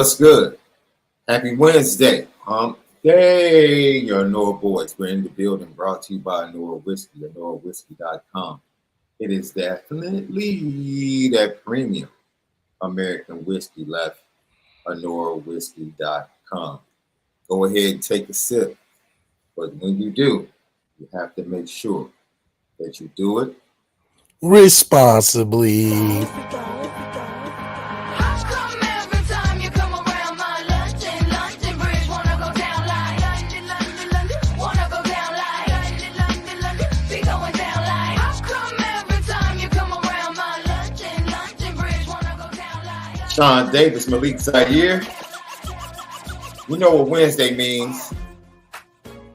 What's good? Happy Wednesday. Day, your Nora boys. We're in the building, brought to you by Nora Whiskey, ONORAWhiskey.com. It is definitely that premium American whiskey left, ONORAWhiskey.com. Go ahead and take a sip, but when you do, you have to make sure that you do it responsibly. Sean Davis, Malik ZAIRE. You know what Wednesday means.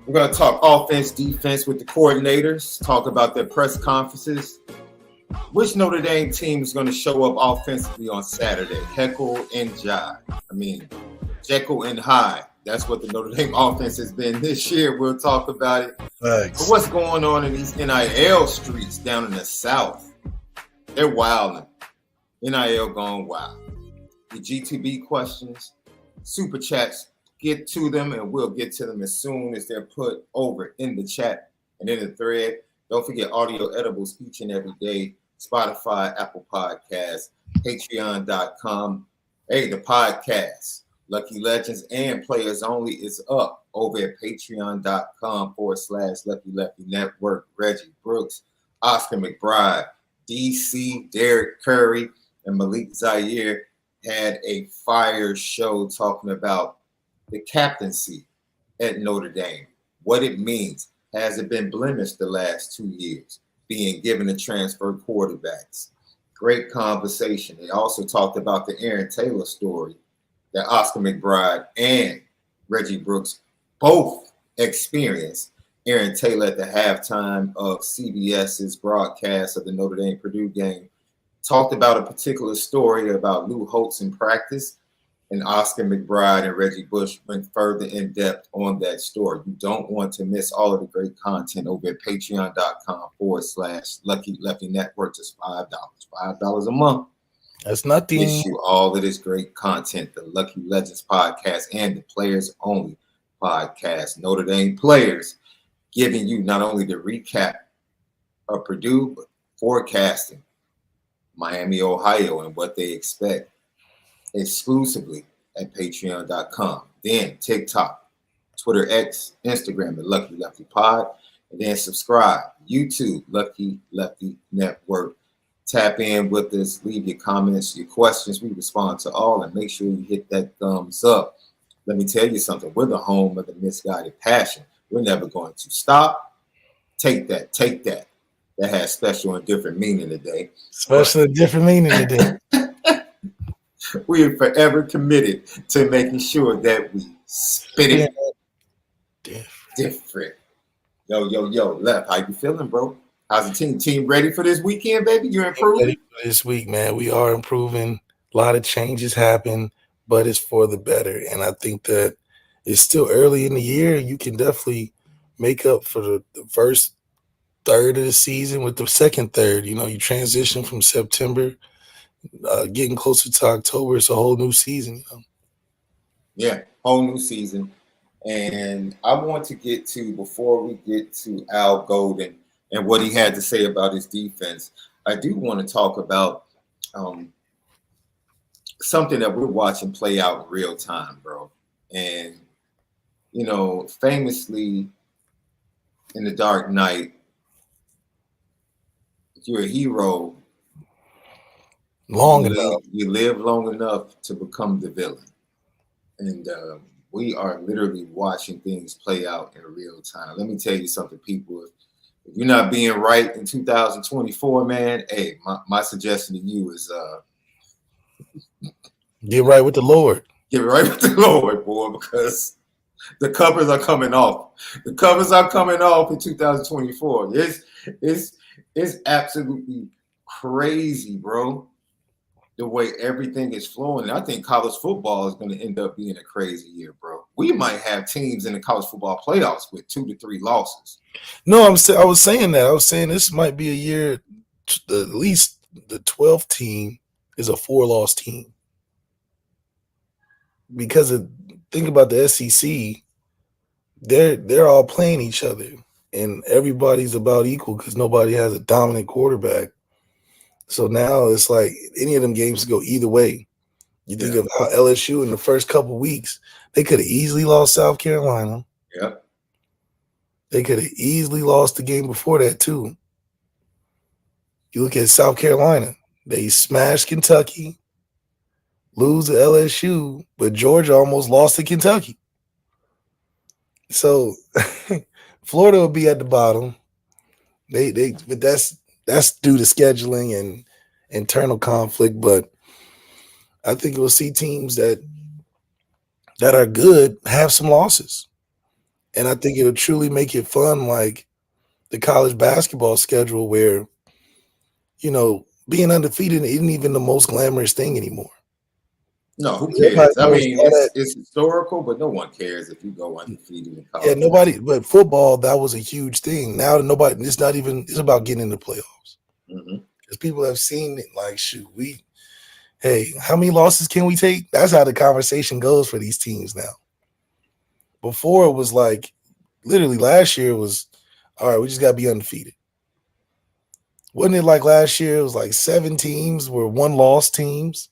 We're going to talk offense, defense with the coordinators, talk about their press conferences. Which Notre Dame team is going to show up offensively on Saturday? Jekyll and Hyde. That's what the Notre Dame offense has been this year. We'll talk about it. Thanks. But what's going on in these NIL streets down in the South? They're wilding. NIL going wild. The GTB questions, super chats, get to them, and we'll get to them as soon as they're put over in the chat and in the thread. Don't forget audio edibles each and every day. Spotify, Apple Podcasts, Patreon.com. Hey, the podcast, Lucky Legends and Players Only is up over at Patreon.com/Lucky Lefty Network. Reggie Brooks, Oscar McBride, DC, Derek Curry, and Malik ZAIRE had a fire show talking about the captaincy at Notre Dame, what it means. Has it been blemished the last 2 years, being given to transfer quarterbacks? Great conversation. They also talked about the Aaron Taylor story that Oscar McBride and Reggie Brooks both experienced. Aaron Taylor at the halftime of CBS's broadcast of the Notre Dame-Purdue game talked about a particular story about Lou Holtz in practice, and Oscar McBride and Reggie Bush went further in depth on that story. You don't want to miss all of the great content over at Patreon.com/Lucky Lefty Network. Just $5 a month. That's nothing. Gives you all of this great content, the Lucky Legends podcast and the Players Only podcast. Notre Dame players giving you not only the recap of Purdue, but forecasting Miami, Ohio, and what they expect exclusively at Patreon.com. Then TikTok, Twitter X, Instagram, the Lucky Lefty Pod, and then subscribe. YouTube, Lucky Lefty Network. Tap in with us, leave your comments, your questions. We respond to all, and make sure you hit that thumbs up. Let me tell you something. We're the home of the misguided passion. We're never going to stop. Take that. That has special and different meaning today. Special and different meaning today. We are forever committed to making sure that we spit it different. Yo, Left, how you feeling, bro? How's the team? Team ready for this weekend, baby? You improving? Ready for this week, man. We are improving. A lot of changes happen, but it's for the better. And I think that it's still early in the year. You can definitely make up for the first third of the season with the second third. You know, you transition from September, getting closer to October. It's a whole new season. You know? Yeah, whole new season. And I want to get to, before we get to Al Golden and what he had to say about his defense, I do want to talk about something that we're watching play out in real time, bro. And, you know, famously in The Dark Knight, if you're a hero, you live long enough to become the villain. And we are literally watching things play out in real time. Let me tell you something, people. If you're not being right in 2024, man, hey, my suggestion to you is get right with the Lord. Get right with the Lord, boy, because the covers are coming off. The covers are coming off in 2024. It's absolutely crazy, bro, the way everything is flowing. And I think college football is going to end up being a crazy year, bro. We might have teams in the college football playoffs with 2 to 3 losses. No, I was saying that. I was saying this might be a year, at least the 12th team is a 4-loss team. because of think about the SEC, they're all playing each other, and everybody's about equal because nobody has a dominant quarterback. So now it's like any of them games go either way. You think Yeah. of how LSU in the first couple of weeks, they could have easily lost South Carolina. Yep. They could have easily lost the game before that too. You look at South Carolina, they smashed Kentucky, lose to LSU, but Georgia almost lost to Kentucky. So Florida will be at the bottom. But that's due to scheduling and internal conflict. But I think we'll see teams that are good have some losses. And I think it'll truly make it fun, like the college basketball schedule, where, being undefeated isn't even the most glamorous thing anymore. No, who Everybody cares? I knows mean, all that. it's historical, but no one cares if you go undefeated in Yeah, college nobody, basketball. but football, that was a huge thing. Now nobody, it's not even, it's about getting in the playoffs. Mm-hmm. Because people have seen it like, shoot, hey, how many losses can we take? That's how the conversation goes for these teams now. Before it was like, literally last year was, all right, we just got to be undefeated. Wasn't it like last year? It was like 7 teams were one loss teams.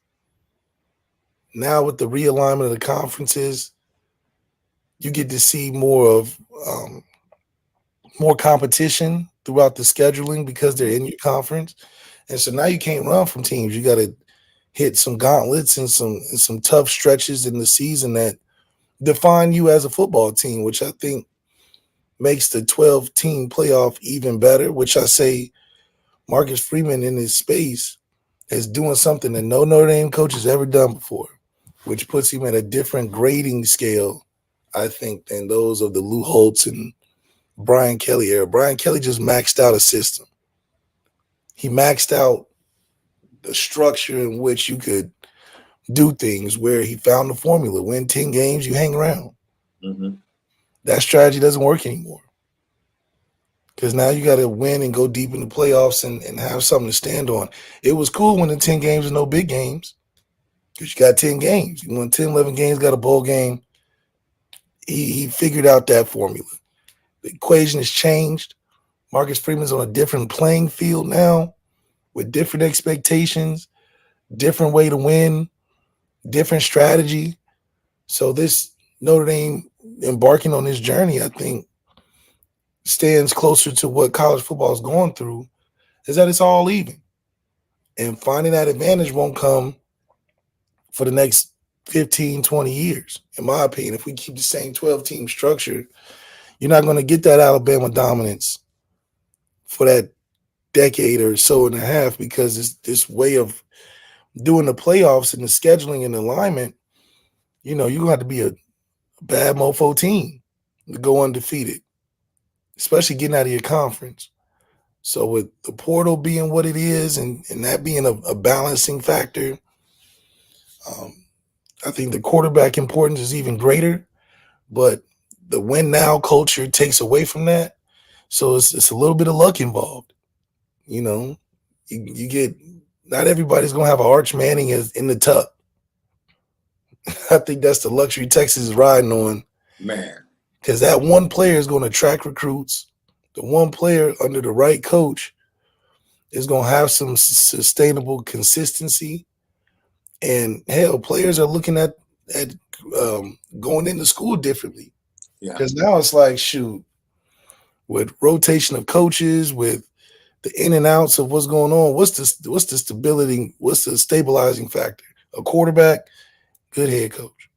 Now with the realignment of the conferences, you get to see um, more competition throughout the scheduling because they're in your conference. And so now you can't run from teams. You got to hit some gauntlets and some tough stretches in the season that define you as a football team, which I think makes the 12-team playoff even better, which I say Marcus Freeman in his space is doing something that no Notre Dame coach has ever done before, which puts him at a different grading scale, I think, than those of the Lou Holtz and Brian Kelly era. Brian Kelly just maxed out a system. He maxed out the structure in which you could do things, where he found the formula. Win 10 games, you hang around. Mm-hmm. That strategy doesn't work anymore because now you got to win and go deep in the playoffs and have something to stand on. It was cool winning 10 games and no big games because you got 10 games. You won 10, 11 games, got a bowl game. He figured out that formula. The equation has changed. Marcus Freeman's on a different playing field now with different expectations, different way to win, different strategy. So this Notre Dame embarking on this journey, I think, stands closer to what college football is going through, is that it's all even. And finding that advantage won't come for the next 15, 20 years, in my opinion. If we keep the same 12-team structure, you're not going to get that Alabama dominance for that decade or so and a half, because it's this way of doing the playoffs and the scheduling and alignment. You're going to have to be a bad mofo team to go undefeated, especially getting out of your conference. So with the portal being what it is and that being a balancing factor, I think the quarterback importance is even greater, but the win now culture takes away from that. So it's a little bit of luck involved. You know, you get, not everybody's going to have an Arch Manning as in the tuck. I think that's the luxury Texas is riding on, Man. because that one player is going to attract recruits. The one player under the right coach is going to have some sustainable consistency. And hell, players are looking at going into school differently, Yeah. because now it's like, shoot, with rotation of coaches, with the in and outs of what's going on, what's the stability, what's the stabilizing factor? A quarterback, good head coach.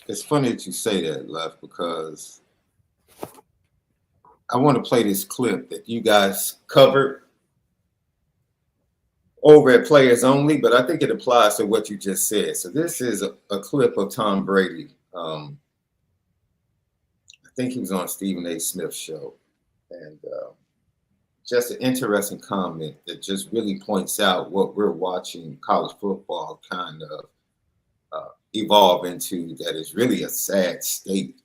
It's funny that you say that, Left, because I want to play this clip that you guys covered over at Players Only, but I think it applies to what you just said. So this is a clip of Tom Brady. I think he was on Stephen A. Smith's show. And just an interesting comment that just really points out what we're watching college football kind of evolve into, that is really a sad state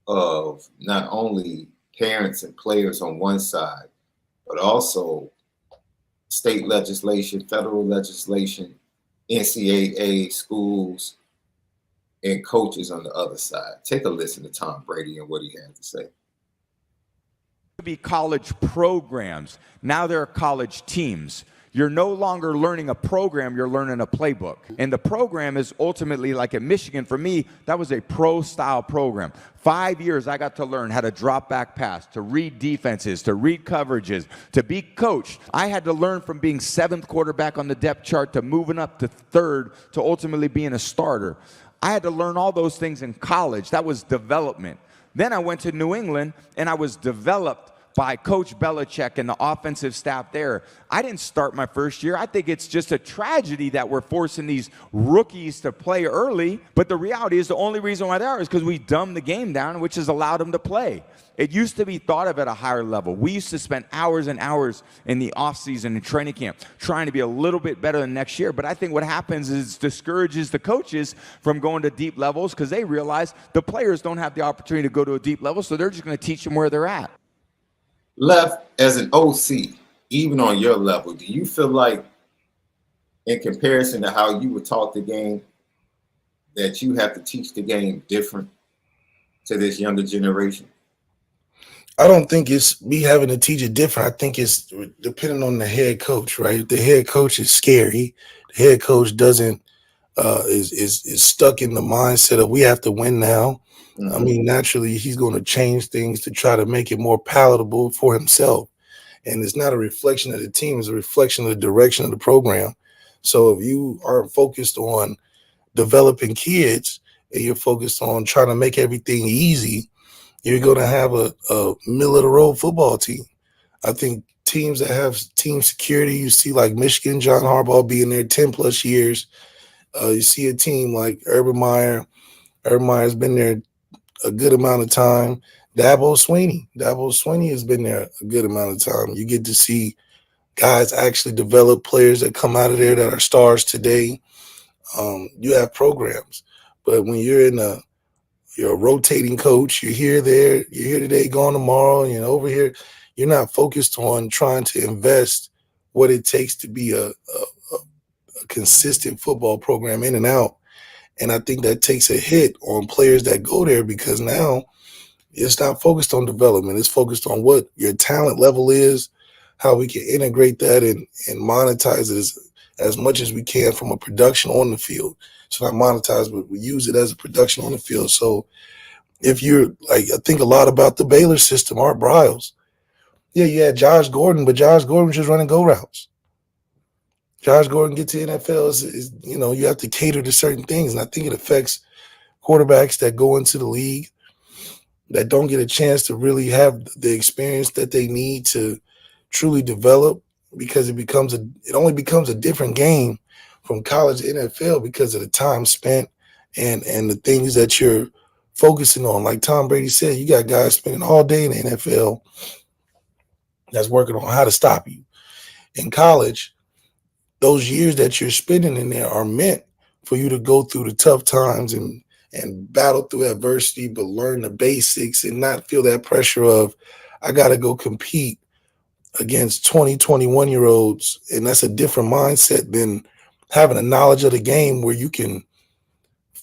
of not only parents and players on one side, but also state legislation, federal legislation NCAA schools and coaches on the other side. Take a listen to Tom Brady and what he had to say. Be college programs. Now there are college teams. You're no longer learning a program, you're learning a playbook. And the program is ultimately, like at Michigan, for me, that was a pro-style program. 5 years I got to learn how to drop back pass, to read defenses, to read coverages, to be coached. I had to learn from being 7th quarterback on the depth chart to moving up to 3rd to ultimately being a starter. I had to learn all those things in college. That was development. Then I went to New England and I was developed by Coach Belichick and the offensive staff there. I didn't start my first year. I think it's just a tragedy that we're forcing these rookies to play early. But the reality is the only reason why they are is because we dumbed the game down, which has allowed them to play. It used to be thought of at a higher level. We used to spend hours and hours in the offseason and training camp trying to be a little bit better than next year. But I think what happens is it discourages the coaches from going to deep levels because they realize the players don't have the opportunity to go to a deep level, so they're just going to teach them where they're at. Left, as an OC, even on your level, do you feel like, in comparison to how you were taught the game, that you have to teach the game different to this younger generation? I don't think it's me having to teach it different. I think it's depending on the head coach, right? The head coach is scary. The head coach doesn't is stuck in the mindset of we have to win now. I mean, naturally, he's going to change things to try to make it more palatable for himself. And it's not a reflection of the team, it's a reflection of the direction of the program. So if you aren't focused on developing kids and you're focused on trying to make everything easy, you're going to have a middle-of-the-road football team. I think teams that have team security, you see like Michigan, John Harbaugh being there 10-plus years. You see a team like Urban Meyer. Urban Meyer's been there a good amount of time. Dabo Swinney has been there a good amount of time. You get to see guys actually develop players that come out of there that are stars today. You have programs, but when you're a rotating coach, you're here today, gone tomorrow, and over here, you're not focused on trying to invest what it takes to be a consistent football program in and out. And I think that takes a hit on players that go there because now it's not focused on development. It's focused on what your talent level is, how we can integrate that and monetize it as much as we can from a production on the field. So not monetize, but we use it as a production on the field. So if you're like, I think a lot about the Baylor system, Art Briles. Yeah, you had Josh Gordon, but Josh Gordon was just running go routes. Josh Gordon gets to the NFL is you have to cater to certain things. And I think it affects quarterbacks that go into the league that don't get a chance to really have the experience that they need to truly develop because it only becomes a different game from college to NFL because of the time spent and the things that you're focusing on. Like Tom Brady said, you got guys spending all day in the NFL that's working on how to stop you. In college, those years that you're spending in there are meant for you to go through the tough times and battle through adversity, but learn the basics and not feel that pressure of, I got to go compete against 20, 21-year-olds. And that's a different mindset than having a knowledge of the game where you can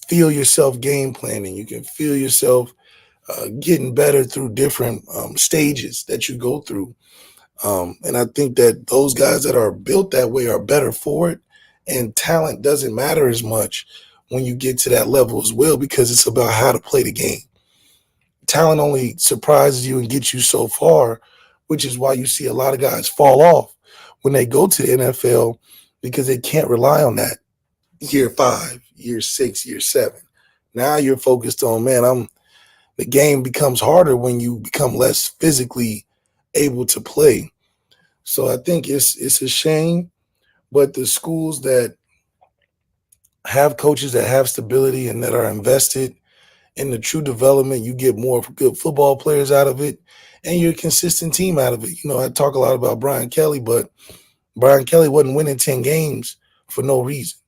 feel yourself game planning. You can feel yourself getting better through different stages that you go through. And I think that those guys that are built that way are better for it. And talent doesn't matter as much when you get to that level as well, because it's about how to play the game. Talent only surprises you and gets you so far, which is why you see a lot of guys fall off when they go to the NFL because they can't rely on that year 5, year 6, year 7. Now you're focused on, the game becomes harder when you become less physically able to play. So I think it's a shame, but the schools that have coaches that have stability and that are invested in the true development, you get more good football players out of it and you're a consistent team out of it. I talk a lot about Brian Kelly, but Brian Kelly wasn't winning 10 games for no reason,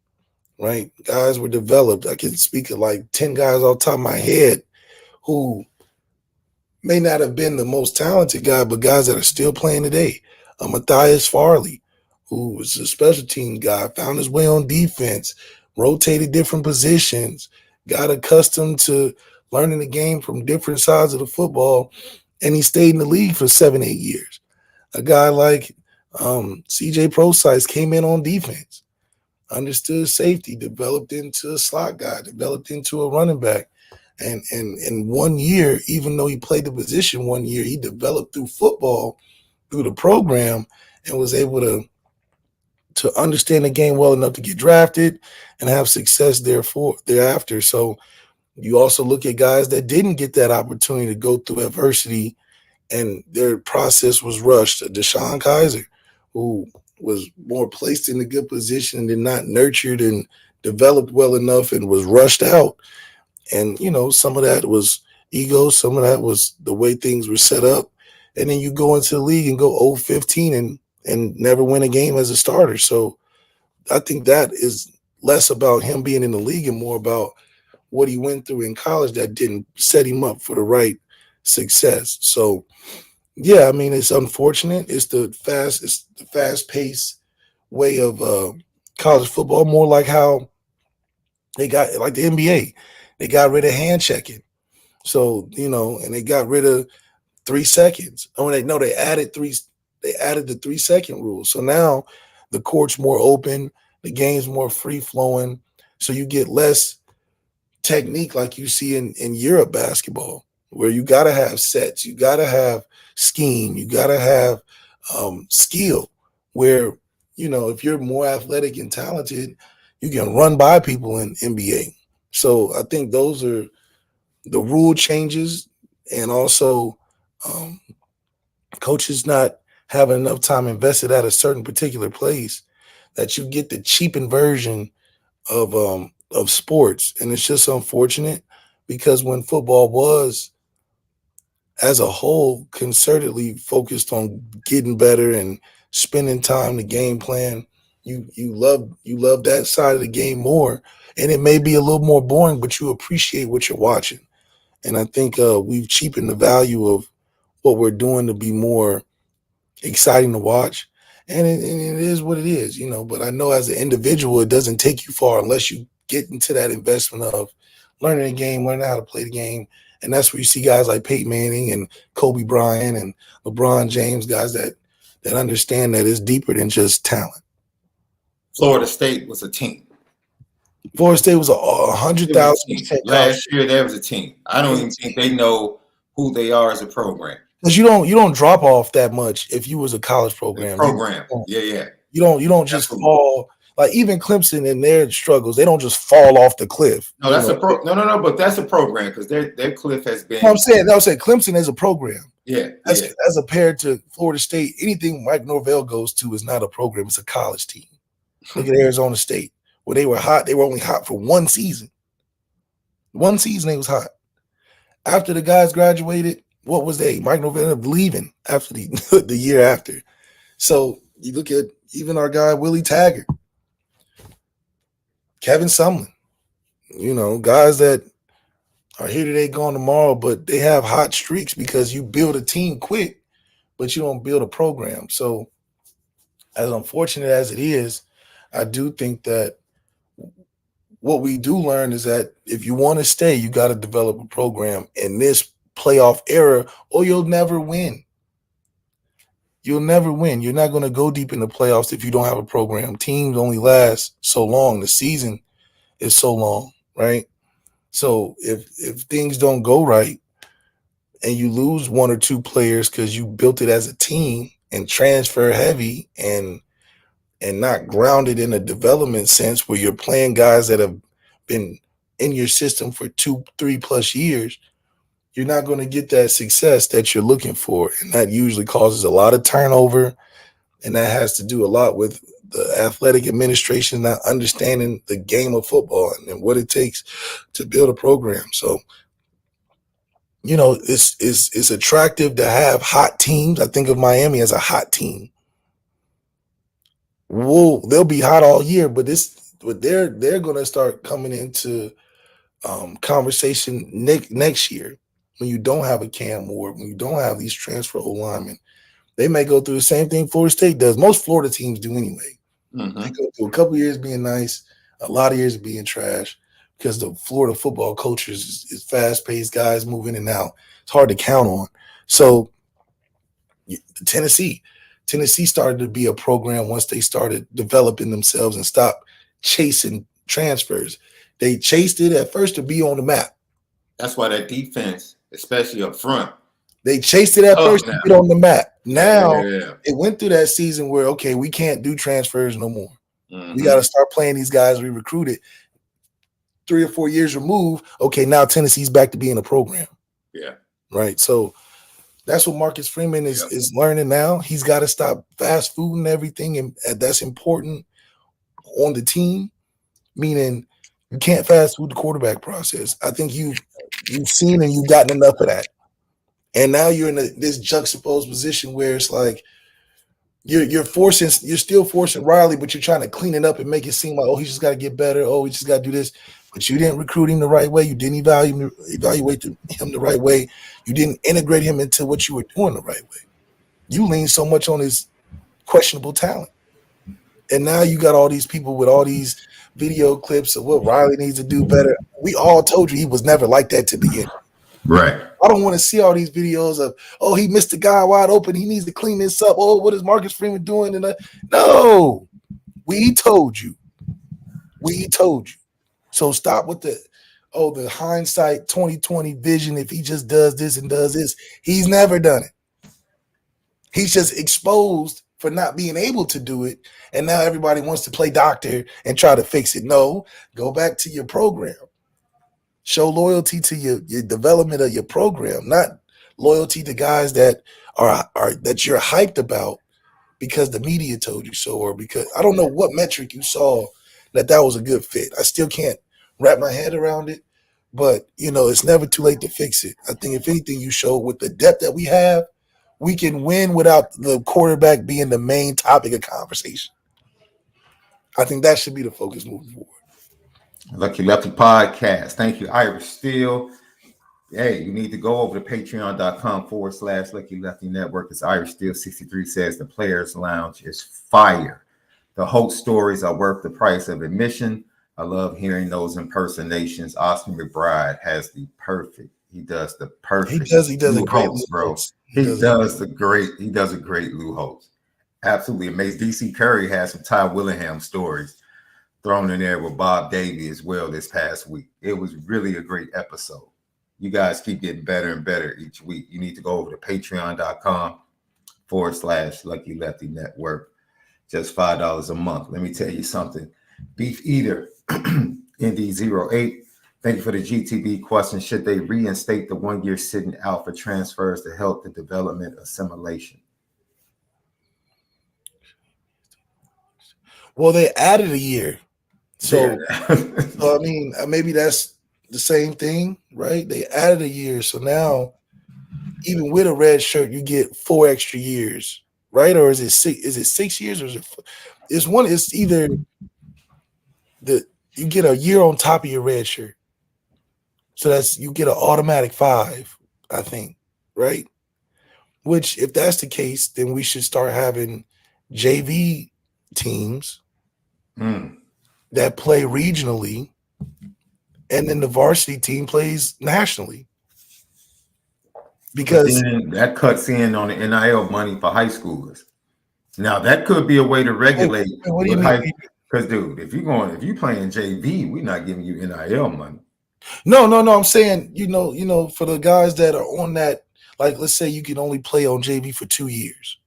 right? Guys were developed. I can speak of like 10 guys off the top of my head who may not have been the most talented guy, but guys that are still playing today. Matthias Farley, who was a special team guy, found his way on defense, rotated different positions, got accustomed to learning the game from different sides of the football, and he stayed in the league for 7, 8 years. A guy like CJ Prosize came in on defense, understood safety, developed into a slot guy, developed into a running back. And in 1 year, even though he played the position 1 year, he developed through football, through the program, and was able to understand the game well enough to get drafted and have success thereafter. So you also look at guys that didn't get that opportunity to go through adversity and their process was rushed. DeShone Kizer, who was more placed in a good position and not nurtured and developed well enough and was rushed out. And, some of that was ego. Some of that was the way things were set up. And then you go into the league and go 0-15 and never win a game as a starter. So I think that is less about him being in the league and more about what he went through in college that didn't set him up for the right success. So, yeah, I mean, it's unfortunate. It's the fast-paced way of college football, more like how they got, like the NBA. They got rid of hand checking. So, and they got rid of 3 seconds. They added the 3-second rule. So now the court's more open, the game's more free-flowing. So you get less technique like you see in Europe basketball, where you got to have sets, you got to have scheme, you got to have skill, where, if you're more athletic and talented, you can run by people in NBA. So I think those are the rule changes, and also coaches not having enough time invested at a certain particular place, that you get the cheapened version of sports. And it's just unfortunate, because when football was as a whole concertedly focused on getting better and spending time to game plan, you love that side of the game more. And it may be a little more boring, but you appreciate what you're watching. And I think we've cheapened the value of what we're doing to be more exciting to watch. And it is what it is, But I know as an individual, it doesn't take you far unless you get into that investment of learning the game, learning how to play the game. And that's where you see guys like Peyton Manning and Kobe Bryant and LeBron James, guys that understand that it's deeper than just talent. Florida State was a team. Florida State was 100,000%. Last year, there was a team. I don't even think they know who they are as a program. Because you don't drop off that much if you was a college program. Yeah. You don't just fall. Like even Clemson in their struggles, they don't just fall off the cliff. No, that's but that's a program, because their cliff has been. I'm saying Clemson is a program. Yeah. As compared to Florida State, anything Mike Norvell goes to is not a program; it's a college team. Look at Arizona State, where they were hot. They were only hot for one season. One season they was hot. After the guys graduated, what was they? Mike Norvell ended up leaving after the year after. So you look at even our guy Willie Taggart, Kevin Sumlin, guys that are here today, gone tomorrow, but they have hot streaks because you build a team quick, but you don't build a program. So as unfortunate as it is, I do think that what we do learn is that if you want to stay, you got to develop a program in this playoff era, or you'll never win. You'll never win. You're not going to go deep in the playoffs if you don't have a program. Teams only last so long. The season is so long, right? So if things don't go right and you lose 1 or 2 players because you built it as a team and transfer heavy and not grounded in a development sense, where you're playing guys that have been in your system for 2-3+ years, you're not going to get that success that you're looking for. And that usually causes a lot of turnover. And that has to do a lot with the athletic administration not understanding the game of football and what it takes to build a program. So, it's attractive to have hot teams. I think of Miami as a hot team. They'll be hot all year, but they're going to start coming into conversation next year, when you don't have a Cam Ward, when you don't have these transfer linemen, They may go through the same thing Florida State does. Most Florida teams do anyway. They go through a couple of years being nice, a lot of years being trash, because the Florida football culture is fast-paced, guys move in and out. It's hard to count on. So Tennessee started to be a program once they started developing themselves and stopped chasing transfers. They chased it at first to be on the map. That's why that defense, especially up front, they chased it at first to get on the map. Now it went through that season where, okay, we can't do transfers no more. We got to start playing these guys we recruited 3 or 4 years removed. Okay, now Tennessee's back to being a program. Yeah. Right. So that's what Marcus Freeman is learning now. He's got to stop fast food and everything, and that's important on the team, meaning you can't fast food the quarterback process. I think you've seen and you've gotten enough of that. And now you're in this juxtaposed position where it's like you're still forcing Riley, but you're trying to clean it up and make it seem like, oh, he just got to get better. Oh, we just got to do this. But you didn't recruit him the right way. You didn't evaluate him the right way. You didn't integrate him into what you were doing the right way. You leaned so much on his questionable talent. And now you got all these people with all these video clips of what Riley needs to do better. We all told you he was never like that to begin. Right. I don't want to see all these videos of, oh, he missed the guy wide open. He needs to clean this up. Oh, what is Marcus Freeman doing? No, we told you. We told you. So stop with the hindsight 2020 vision. If he just does this and does this, he's never done it. He's just exposed for not being able to do it. And now everybody wants to play doctor and try to fix it. No, go back to your program. Show loyalty to your development of your program, not loyalty to guys that are that you're hyped about because the media told you so, or because I don't know what metric you saw that was a good fit. I still can't wrap my head around it, but it's never too late to fix it. I think if anything, you show with the depth that we have, we can win without the quarterback being the main topic of conversation. I think that should be the focus moving forward. Lucky Lefty Podcast. Thank you, Irish Steel. Hey, you need to go over to patreon.com/Lucky Lefty Network. As Irish Steel 63 says, the Players Lounge is fire. The Holt stories are worth the price of admission. I love hearing those impersonations. Oscar McBride has the perfect. He does the perfect. He does a great Holtz, bro. He does a great Lou Holtz. Absolutely amazing. DC Curry has some Ty Willingham stories thrown in there with Bob Davey as well this past week. It was really a great episode. You guys keep getting better and better each week. You need to go over to patreon.com/Lucky Lefty Network. Just $5 a month. Let me tell you something. Beef Eater, ND08. Thank you for the GTB question. Should they reinstate the 1 year sitting out for transfers to help the development assimilation? Well, they added a year. So I mean, maybe that's the same thing, right? They added a year. So now, even with a red shirt, you get 4 extra years, right? Or is it 6? Is it 6 years, or is it? It's either you get a year on top of your red shirt, so you get an automatic 5, I think, right? Which, if that's the case, then we should start having JV teams that play regionally, and then the varsity team plays nationally. Because that cuts in on the NIL money for high schoolers. Now that could be a way to regulate. What do you mean? Because, dude, if you playing JV, we're not giving you NIL money. No. I'm saying, for the guys that are on that, like, let's say you can only play on JV for 2 years,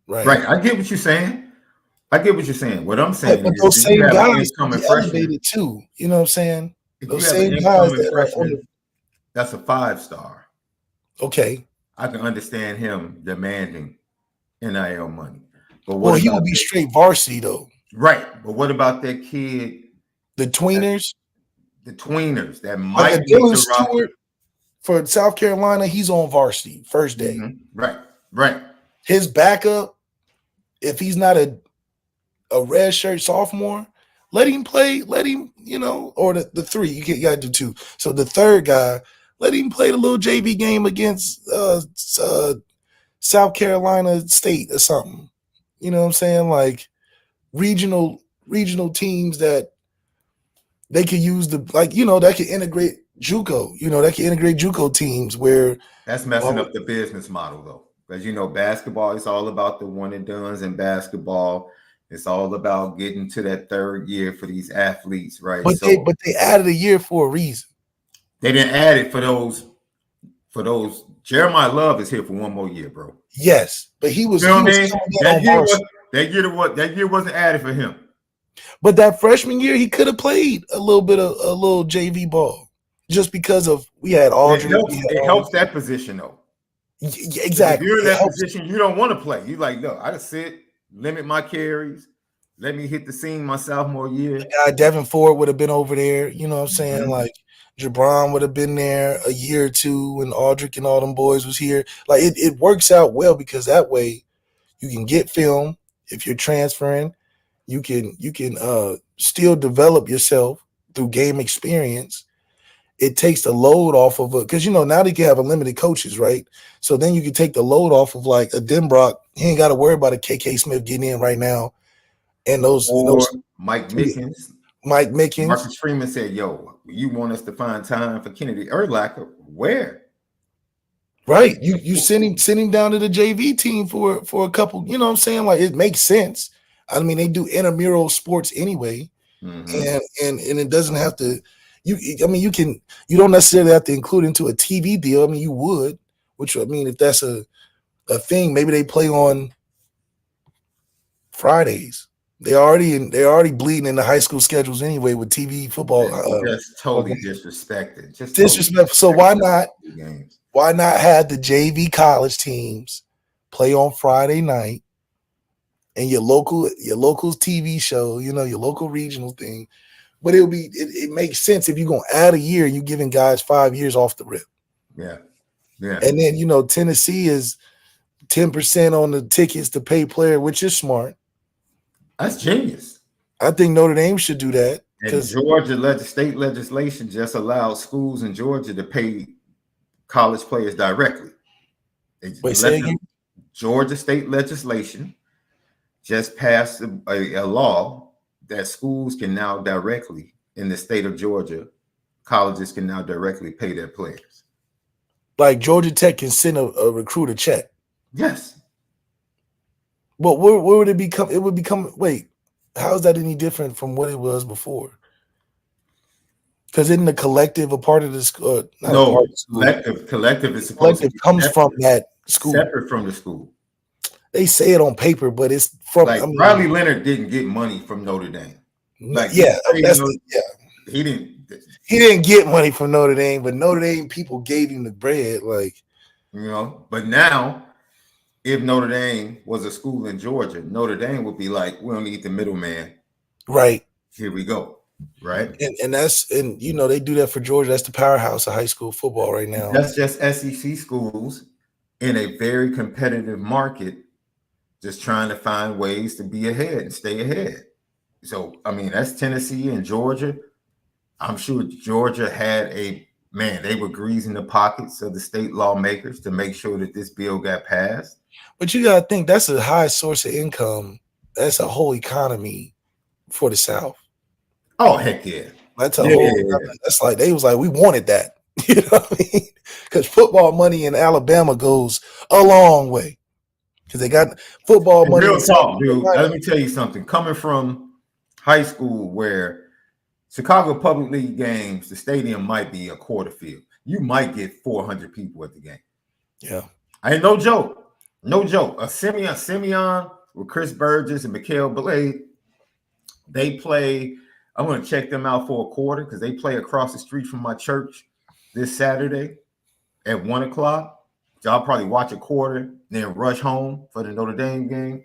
right? Right. I get what you're saying. What I'm saying but is, those same guys be elevated too. You know what I'm saying? If those you have same an guys incoming that freshman, that's a 5-star. Okay. I can understand him demanding NIL money. But he will be straight varsity though. Right. But what about that kid? The tweeners? That might be Dylan Stewart for South Carolina, he's on varsity first day. Mm-hmm. Right. His backup, if he's not a red shirt sophomore, let him play, or the 3. You got to do 2. So the third guy, let him play the little JV game against South Carolina State or something. You know what I'm saying? Like regional teams that they could use that could integrate JUCO. That could integrate JUCO teams where That's messing up the business model though. Because basketball is all about the one and dones in basketball. It's all about getting to that third year for these athletes, right? But they added a year for a reason. They didn't add it for those. Jeremiah Love is here for one more year, bro. Yes, but he was. That year wasn't added for him. But that freshman year, he could have played a little JV ball, just because of we had Aldridge. It helps that position though. Exactly. If you're in that position, you don't want to play. You like, no, I just sit, limit my carries, let me hit the scene my sophomore year. The guy Devin Ford would have been over there. You know what I'm saying? Mm-hmm. Like Jabron would have been there a year or two when Aldridge and all them boys was here. Like it works out well because that way you can get film if you're transferring. You can still develop yourself through game experience. It takes the load off of it because now they can have unlimited coaches, right? So then you can take the load off of like a Denbrock. He ain't got to worry about a KK Smith getting in right now. And those Mike Mickens. Marcus Freeman said, "Yo, you want us to find time for Kennedy Urlacher? Where?" Right. You send him down to the JV team for a couple. You know what I'm saying? Like it makes sense. I mean, they do intramural sports anyway, and it doesn't have to. You don't necessarily have to include into a TV deal. I mean, you would, which I mean, if that's a thing, maybe they play on Fridays. They're already bleeding in the high school schedules anyway with TV football. That's totally disrespected. Disrespectful. So why not have the JV college teams play on Friday night and your local TV show, your local regional thing? But it makes sense if you're gonna add a year and you're giving guys 5 years off the rip. Yeah. Yeah. And then Tennessee is 10% on the tickets to pay player, which is smart. That's genius. I think Notre Dame should do that. And Georgia state legislation just allows schools in Georgia to pay college players directly. Georgia state legislation just passed a law that schools can now directly, in the state of Georgia, colleges can now directly pay their players. Like Georgia Tech can send a recruit a check. Yes. But where would it become? It would become, wait, how is that any different from what it was before? Because isn't the collective a part of the school? No, collective is supposed to comes from that school. Separate from the school. They say it on paper, but it's from Riley Leonard didn't get money from Notre Dame. He didn't get money from Notre Dame, but Notre Dame people gave him the bread, But now, if Notre Dame was a school in Georgia, Notre Dame would be like, we don't need the middleman. Right. Here we go. Right. And they do that for Georgia. That's the powerhouse of high school football right now. That's just SEC schools in a very competitive market, just trying to find ways to be ahead and stay ahead. So, I mean, that's Tennessee and Georgia. I'm sure Georgia had they were greasing the pockets of the state lawmakers to make sure that this bill got passed. But you got to think that's a high source of income. That's a whole economy for the South. Oh, heck yeah. That's that's like, they was like, we wanted that. You know what I mean? Because football money in Alabama goes a long way. Because they got football money. Real talk, dude. Let me tell you something. Coming from high school where Chicago Public League games, the stadium might be a quarter field. You might get 400 people at the game. Yeah. Ain't no joke. No joke. A Simeon with Chris Burgess and Mikael Blade, they play. I'm going to check them out for a quarter because they play across the street from my church this Saturday at 1 o'clock. So I'll probably watch a quarter, then rush home for the Notre Dame game.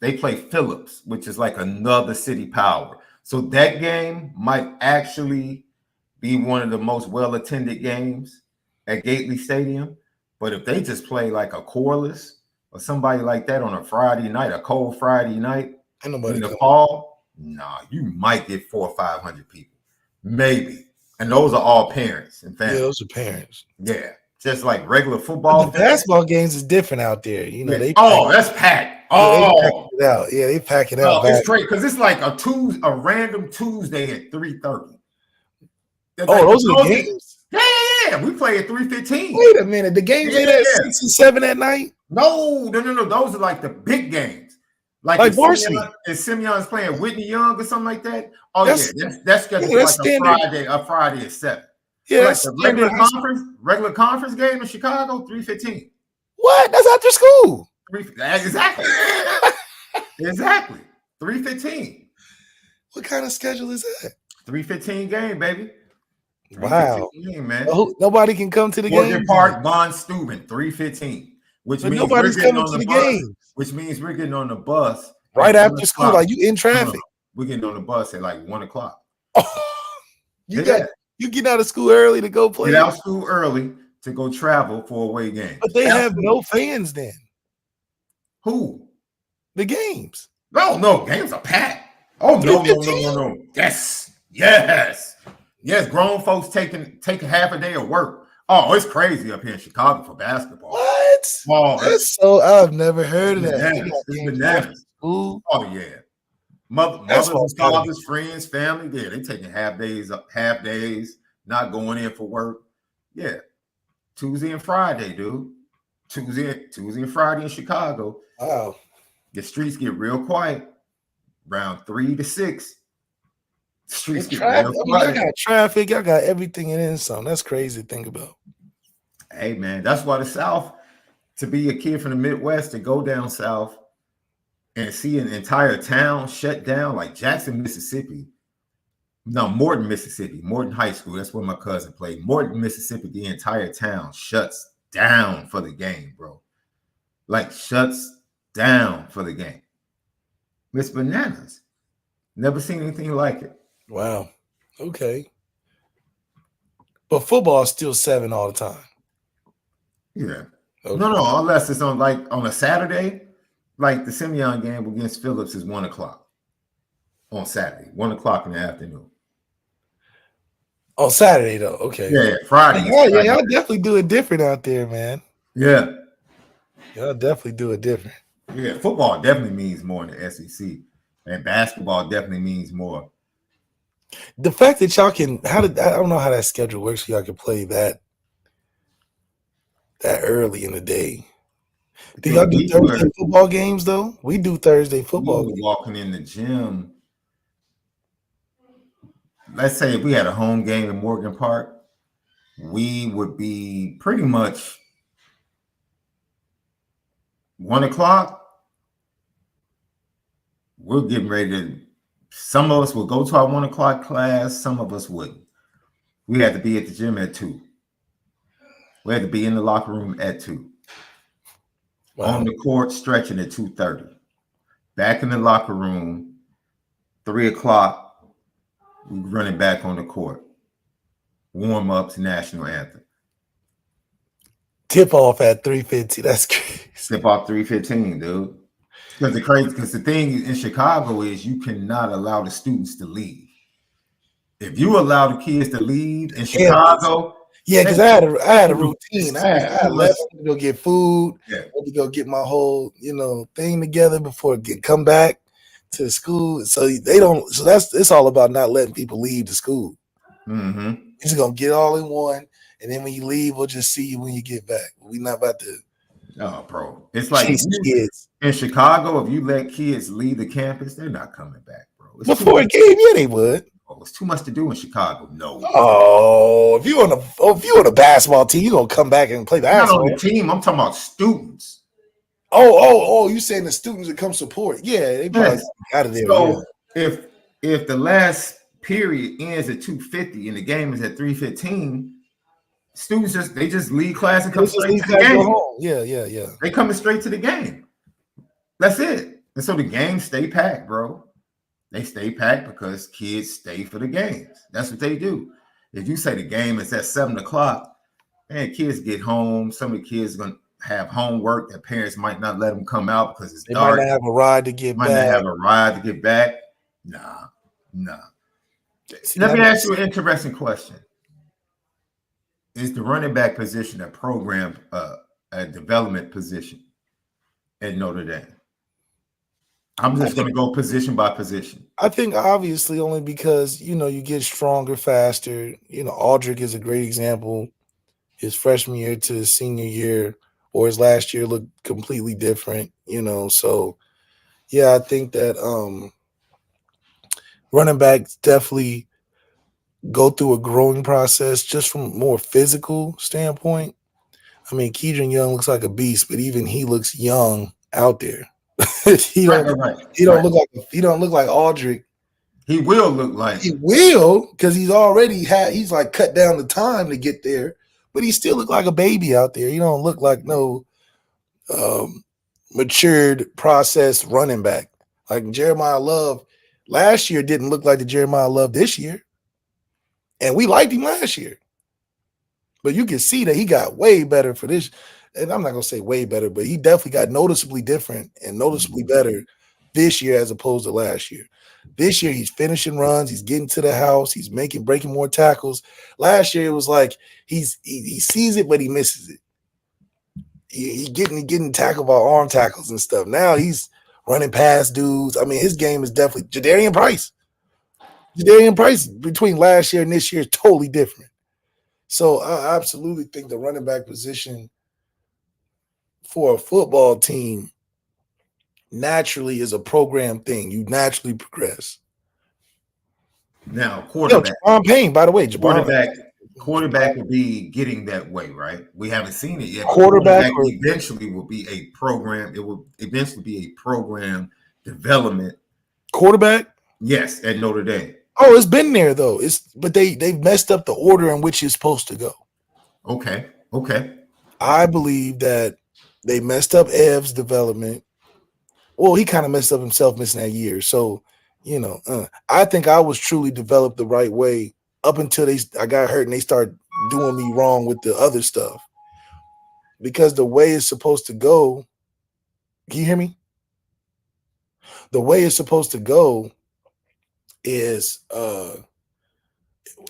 They play Phillips, which is like another city power. So that game might actually be one of the most well-attended games at Gately Stadium. But if they just play like a Corliss or somebody like that on a Friday night, a cold Friday night in the fall, you might get 400 or 500 people. Maybe. And those are all parents and families. Yeah, those are parents. Yeah. just like regular But football. the basketball games is different out there. You know, Yeah. they That's packed. yeah, they pack it out. Yeah, they pack it out. It's great because it's like a random Tuesday at 3:30. Oh, those are the games. Yeah. We play at 3:15. Wait a minute, the games ain't at 6 and 7 at night. No. Those are like the big games. Like varsity. If Simeon's playing Whitney Young or something like that. Oh That's scheduled that's like a Friday at 7. Yeah, like that's the regular conference game in Chicago, 3:15. What? That's after school. Exactly. Exactly. 3:15. What kind of schedule is that? 3:15 game, baby. Wow, game, man. Nobody can come to the game. Morgan Park, Von Steuben, 3:15. Which means nobody's coming to the game. Which means we're getting on the bus right after school. Like you in traffic. We're getting on the bus at like 1:00. You get out of school early to go play. Get out of school early to go travel for away games. But they have no fans then. Who? The games. No, games are packed. Oh no. Yes. Grown folks taking half a day of work. Oh, it's crazy up here in Chicago for basketball. What? Oh, that's so I've never heard of that. It's bananas. Oh yeah. Mothers and fathers, friends, family. Yeah, they taking half days, not going in for work. Yeah. Tuesday and Friday, dude. Tuesday and Friday in Chicago. Wow. The streets get real quiet around 3 to 6. The streets get real quiet. I got traffic. I got everything and then some. That's crazy to think about. Hey, man, that's why the South, to be a kid from the Midwest, to go down South and see an entire town shut down, like Jackson, Mississippi. No, Morton, Mississippi. Morton High School. That's where my cousin played. Morton, Mississippi, the entire town shuts down for the game, bro. Like, shuts down for the game. It's bananas. Never seen anything like it. Wow. Okay. But football is still 7 all the time. Yeah. Okay. No, unless it's on a Saturday, like the Simeon game against Phillips is 1:00 on Saturday, 1:00 in the afternoon. On Saturday though, okay. Yeah, Friday. Yeah, y'all definitely do it different out there, man. Yeah. Y'all definitely do it different. Yeah, football definitely means more in the SEC, and basketball definitely means more. The fact that y'all can, I don't know how that schedule works. So y'all can play that early in the day. Do y'all do Thursday football games though? We do Thursday football. Walking in the gym. Let's say if we had a home game in Morgan Park, we would be pretty much 1:00. We're getting ready to. Some of us will go to our 1:00 class. Some of us wouldn't. We had to be at the gym at 2. We had to be in the locker room at 2. Wow. On the court, stretching at 2:30. Back in the locker room, 3:00. We running back on the court. Warm ups, national anthem. Tip off at 3:50. That's crazy. Tip off 3:15, dude. Because the thing in Chicago is you cannot allow the students to leave. If you allow the kids to leave in Chicago, because I had a routine. I left to go get food, to go get my whole thing together before come back to the school. So they don't. So it's all about not letting people leave the school. Mm-hmm. You're just gonna get all in one, and then when you leave, we'll just see you when you get back. We're not about to. Oh, bro. It's like kids in Chicago, if you let kids leave the campus, they're not coming back, bro. Before a game, yeah, they would. Oh, it's too much to do in Chicago. No. Oh, if you on a basketball team, you're gonna come back and play basketball. Not on the team, I'm talking about students. Oh, you saying the students that come support. Yeah, they probably out of there. So if the last period ends at 2:50 and the game is at 3:15. Students just leave class and come straight to the game. Yeah. They coming straight to the game. That's it. And so the games stay packed, bro. They stay packed because kids stay for the games. That's what they do. If you say the game is at 7:00, man, kids get home. Some of the kids are gonna have homework that parents might not let them come out because it's dark. Might not have a ride to get back. Nah. Let me ask you an interesting question. Is the running back position a program, a development position at Notre Dame? I'm just going to go position by position. I think obviously only because, you get stronger faster. Aldrich is a great example. His freshman year to his senior year or his last year looked completely different, So, yeah, I think that running backs definitely go through a growing process just from a more physical standpoint. I mean, Keedron Young looks like a beast, but even he looks young out there. he don't look like Aldrich. He will look like he will because he's like cut down the time to get there, but he still look like a baby out there. He don't look like no matured, processed running back. Like Jeremiah Love last year didn't look like the Jeremiah Love this year. And we liked him last year. But you can see that he got way better for this. And I'm not going to say way better, but he definitely got noticeably different and noticeably better this year as opposed to last year. This year, he's finishing runs. He's getting to the house. He's breaking more tackles. Last year, it was like he sees it, but he misses it. He getting tackled by arm tackles and stuff. Now he's running past dudes. I mean, his game is definitely Jadarian Price. Jadarian Price between last year and this year is totally different. So I absolutely think the running back position for a football team naturally is a program thing. You naturally progress. Now, quarterback. Javon Payne, by the way, quarterback will be getting that way, right? We haven't seen it yet. Quarterback eventually will be a program. It will eventually be a program development. Quarterback? Yes, at Notre Dame. Oh, it's been there though. But they've messed up the order in which it's supposed to go. Okay. I believe that they messed up Ev's development. Well, he kind of messed up himself missing that year. So, I think I was truly developed the right way up until I got hurt and they started doing me wrong with the other stuff. Because the way it's supposed to go, can you hear me? The way it's supposed to go is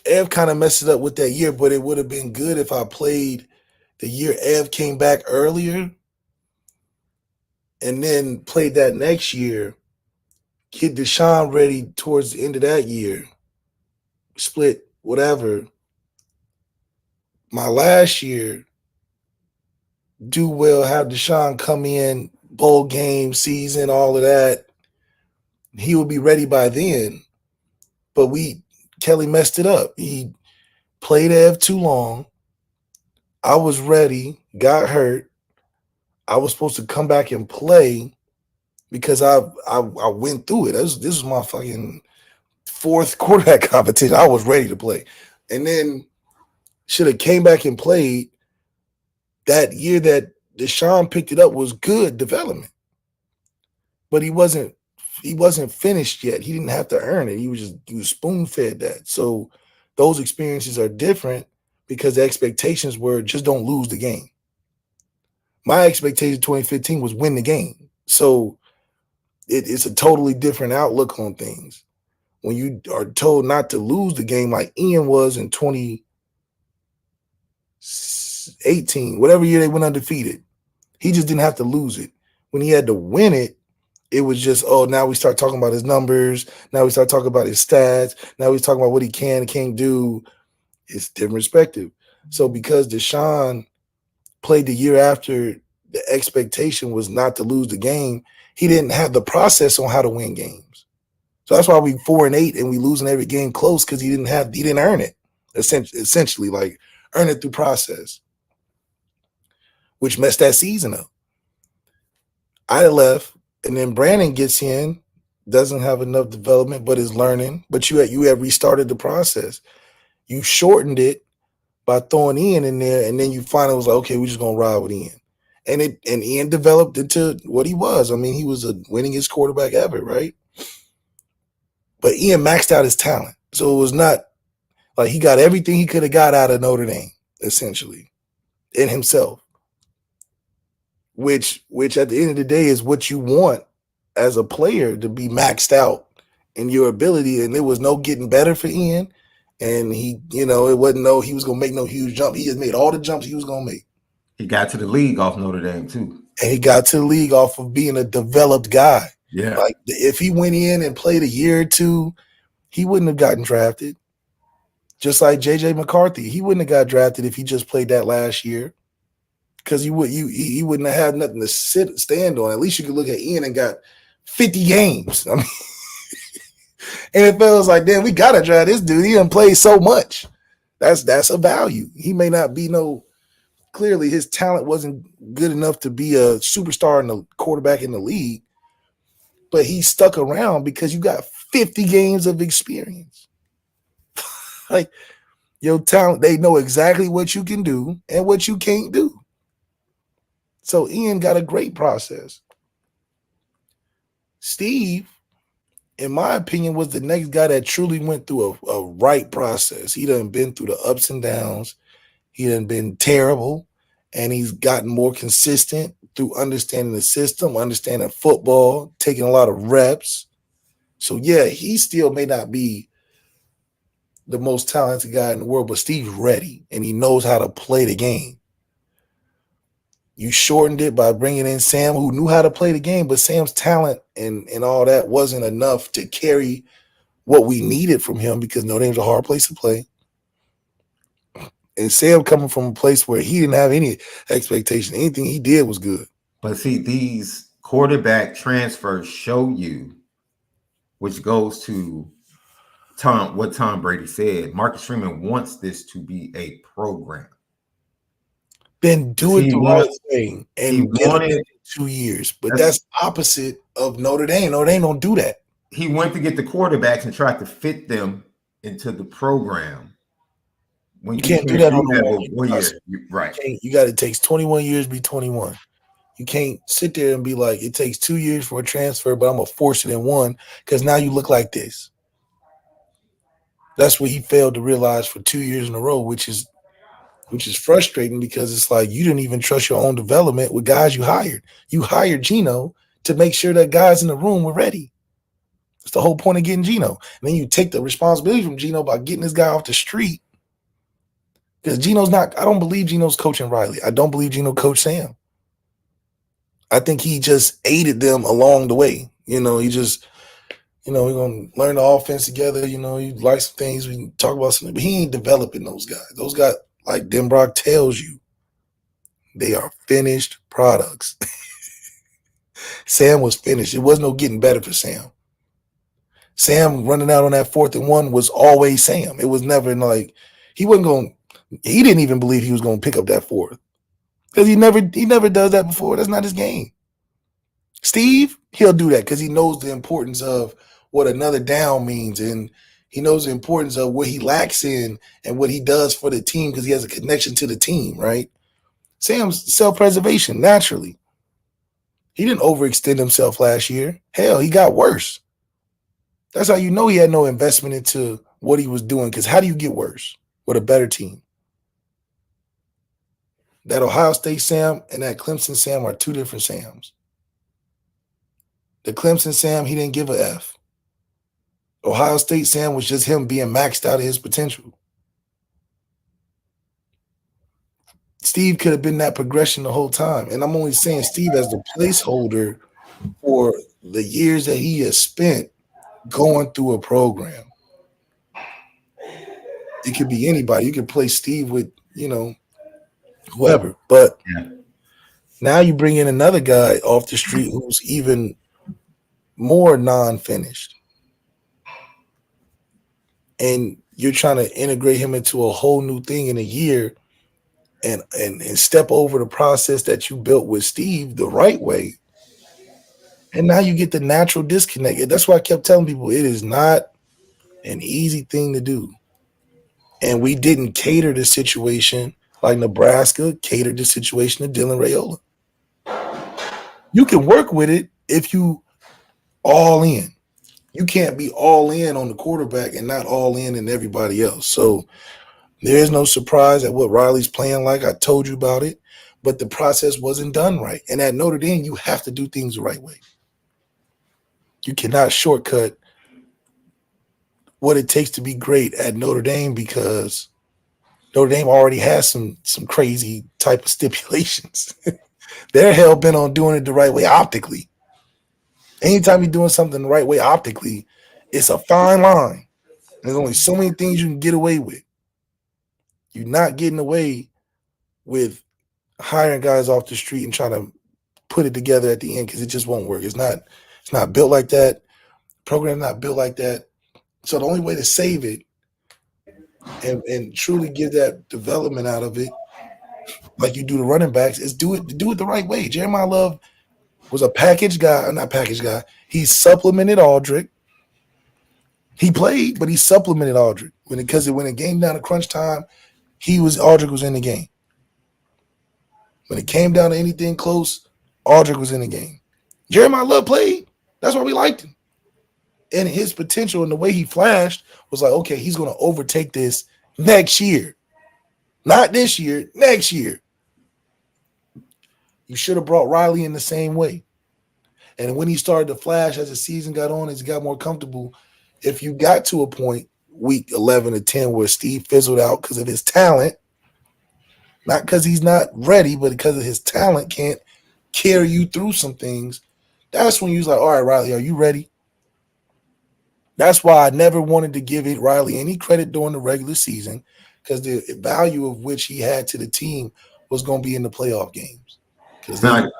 Ev kind of messed it up with that year, but it would have been good if I played the year Ev came back earlier and then played that next year, get Deshaun ready towards the end of that year, split whatever. My last year, do well, have Deshaun come in, bowl game, season, all of that. He will be ready by then. But Kelly messed it up. He played Ev too long. I was ready, got hurt. I was supposed to come back and play because I went through it. This is my fucking fourth quarterback competition. I was ready to play. And then should have came back and played. That year that Deshaun picked it up was good development. But he wasn't finished yet. He didn't have to earn it. He was spoon-fed that. So those experiences are different because the expectations were just don't lose the game. My expectation in 2015 was win the game. So it's a totally different outlook on things. When you are told not to lose the game like Ian was in 2018, whatever year they went undefeated, he just didn't have to lose it. When he had to win it, it was just, now we start talking about his numbers. Now we start talking about his stats. Now we talking about what he can and can't do. It's different perspective. So because Deshaun played the year after the expectation was not to lose the game, he didn't have the process on how to win games. So that's why we 4-8 and we losing every game close because he didn't earn it. Essentially, like earn it through process, which messed that season up. I left. And then Brandon gets in, doesn't have enough development, but is learning. But you have restarted the process. You shortened it by throwing Ian in there, and then you finally was like, okay, we're just gonna ride with Ian. And Ian developed into what he was. I mean, he was the winningest quarterback ever, right? But Ian maxed out his talent. So it was not like he got everything he could have got out of Notre Dame, essentially, in himself. Which at the end of the day is what you want as a player, to be maxed out in your ability. And there was no getting better for Ian, And he, it wasn't he was gonna make no huge jump. He has made all the jumps he was gonna make. He got to the league off Notre Dame too. And he got to the league off of being a developed guy. Yeah. Like if he went in and played a year or two, he wouldn't have gotten drafted. Just like JJ McCarthy, he wouldn't have got drafted if he just played that last year, because he wouldn't have had nothing to stand on. At least you could look at Ian and got 50 games. I mean, and it feels like, damn, we gotta draft this dude. He done played so much. That's a value. He may not be clearly his talent wasn't good enough to be a superstar in the quarterback in the league, but he stuck around because you got 50 games of experience. Like, your talent, they know exactly what you can do and what you can't do. So Ian got a great process. Steve, in my opinion, was the next guy that truly went through a right process. He done been through the ups and downs. He done been terrible, and he's gotten more consistent through understanding the system, understanding football, taking a lot of reps. So yeah, he still may not be the most talented guy in the world, but Steve's ready, and he knows how to play the game. You shortened it by bringing in Sam, who knew how to play the game, but Sam's talent and all that wasn't enough to carry what we needed from him, because Notre Dame's a hard place to play. And Sam coming from a place where he didn't have any expectation. Anything he did was good. But see, these quarterback transfers show you, which goes to what Tom Brady said. Marcus Freeman wants this to be a program. Then do it the right way and get it in 2 years. But that's opposite of Notre Dame. Notre Dame don't do that. He went to get the quarterbacks and tried to fit them into the program. When you can't do that on the 1 year. Right. It takes 21 years to be 21. You can't sit there and be like, it takes 2 years for a transfer, but I'm going to force it in one because now you look like this. That's what he failed to realize for 2 years in a row, which is frustrating, because it's like you didn't even trust your own development with guys you hired. You hired Gino to make sure that guys in the room were ready. That's the whole point of getting Gino. And then you take the responsibility from Gino by getting this guy off the street. Because I don't believe Gino's coaching Riley. I don't believe Gino coached Sam. I think he just aided them along the way. He just, we're going to learn the offense together. He likes some things. We can talk about something. But he ain't developing those guys. Those guys, like Denbrock tells you, they are finished products. Sam was finished. It was no getting better for Sam. Sam running out on that 4th and 1 was always Sam. It was never like he didn't even believe he was going to pick up that 4th, because he never does that before. That's not his game. Steve, he'll do that because he knows the importance of what another down means, and he knows the importance of what he lacks in and what he does for the team, because he has a connection to the team, right? Sam's self-preservation, naturally. He didn't overextend himself last year. Hell, he got worse. That's how you know he had no investment into what he was doing, because how do you get worse with a better team? That Ohio State Sam and that Clemson Sam are two different Sams. The Clemson Sam, he didn't give a F. Ohio State Sam was just him being maxed out of his potential. Steve could have been that progression the whole time. And I'm only saying Steve as the placeholder for the years that he has spent going through a program. It could be anybody. You could play Steve with, whoever. But now you bring in another guy off the street who's even more non-finished. And you're trying to integrate him into a whole new thing in a year and step over the process that you built with Steve the right way. And now you get the natural disconnect. That's why I kept telling people it is not an easy thing to do. And we didn't cater the situation like Nebraska catered the situation to Dylan Raiola. You can work with it if you all in. You can't be all in on the quarterback and not all in everybody else. So there is no surprise at what Riley's playing like. I told you about it, but the process wasn't done right. And at Notre Dame, you have to do things the right way. You cannot shortcut what it takes to be great at Notre Dame, because Notre Dame already has some crazy type of stipulations. They're hell bent on doing it the right way optically. Anytime you're doing something the right way optically, it's a fine line. There's only so many things you can get away with. You're not getting away with hiring guys off the street and trying to put it together at the end, because it just won't work. It's not built like that. Program's not built like that. So the only way to save it and truly get that development out of it, like you do the running backs, is do it the right way. Jeremiah Love was a package guy, not package guy. He supplemented Aldrick. He played, but he supplemented Aldrick when it came down to crunch time. Aldrick was in the game. When it came down to anything close, Aldrick was in the game. Jeremiah Love played. That's why we liked him. And his potential and the way he flashed was like, okay, he's going to overtake this next year. Not this year, next year. You should have brought Riley in the same way. And when he started to flash as the season got on, as he got more comfortable, if you got to a point, week 11 or 10, where Steve fizzled out because of his talent, not because he's not ready, but because of his talent can't carry you through some things, that's when you was like, all right, Riley, are you ready? That's why I never wanted to give Riley any credit during the regular season, because the value of which he had to the team was going to be in the playoff games. Now,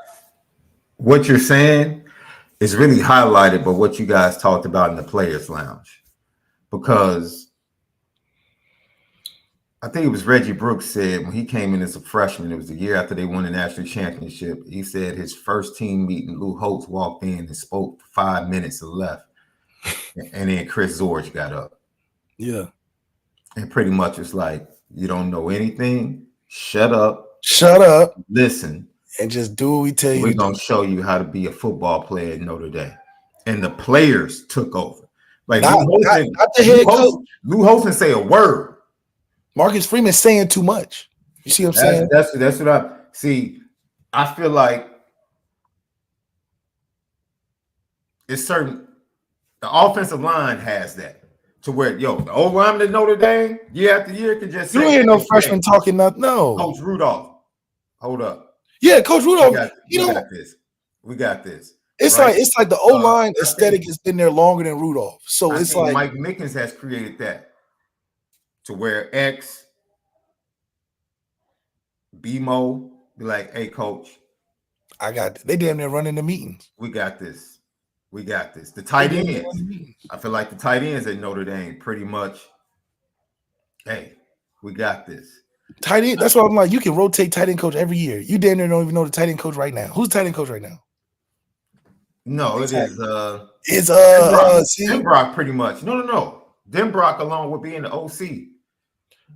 what you're saying is really highlighted by what you guys talked about in the Players Lounge, because I think it was Reggie Brooks said when he came in as a freshman, it was the year after they won the national championship, he said his first team meeting, Lou Holtz walked in and spoke for 5 minutes and left. And then Chris Zorge got up. Yeah. And pretty much it's like, you don't know anything. Shut up. Listen. And just do what we tell you. We're going to show you how to be a football player at Notre Dame. And the players took over. Like not the head coach. Lou Holtz didn't say a word. Marcus Freeman's saying too much. You see what I'm saying? That's what I see. I feel like it's certain. The offensive line has that to where, the old line at Notre Dame, year after year, can just say, you ain't no freshman talking nothing. No. Coach Rudolph, hold up. Yeah, Coach Rudolph. We got this. It's right? like the O-line aesthetic has been there longer than Rudolph. So it's like Mike Mickens has created that to where X, BMO be like, hey, coach, I got this. They damn near running the meetings. We got this. The tight ends. I feel like the tight ends at Notre Dame pretty much, hey, we got this. Tight end. That's why I'm like, you can rotate tight end coach every year. You damn near don't even know the tight end coach right now. Who's tight end coach right now? No, it is Denbrock pretty much. No. Denbrock along with being the OC.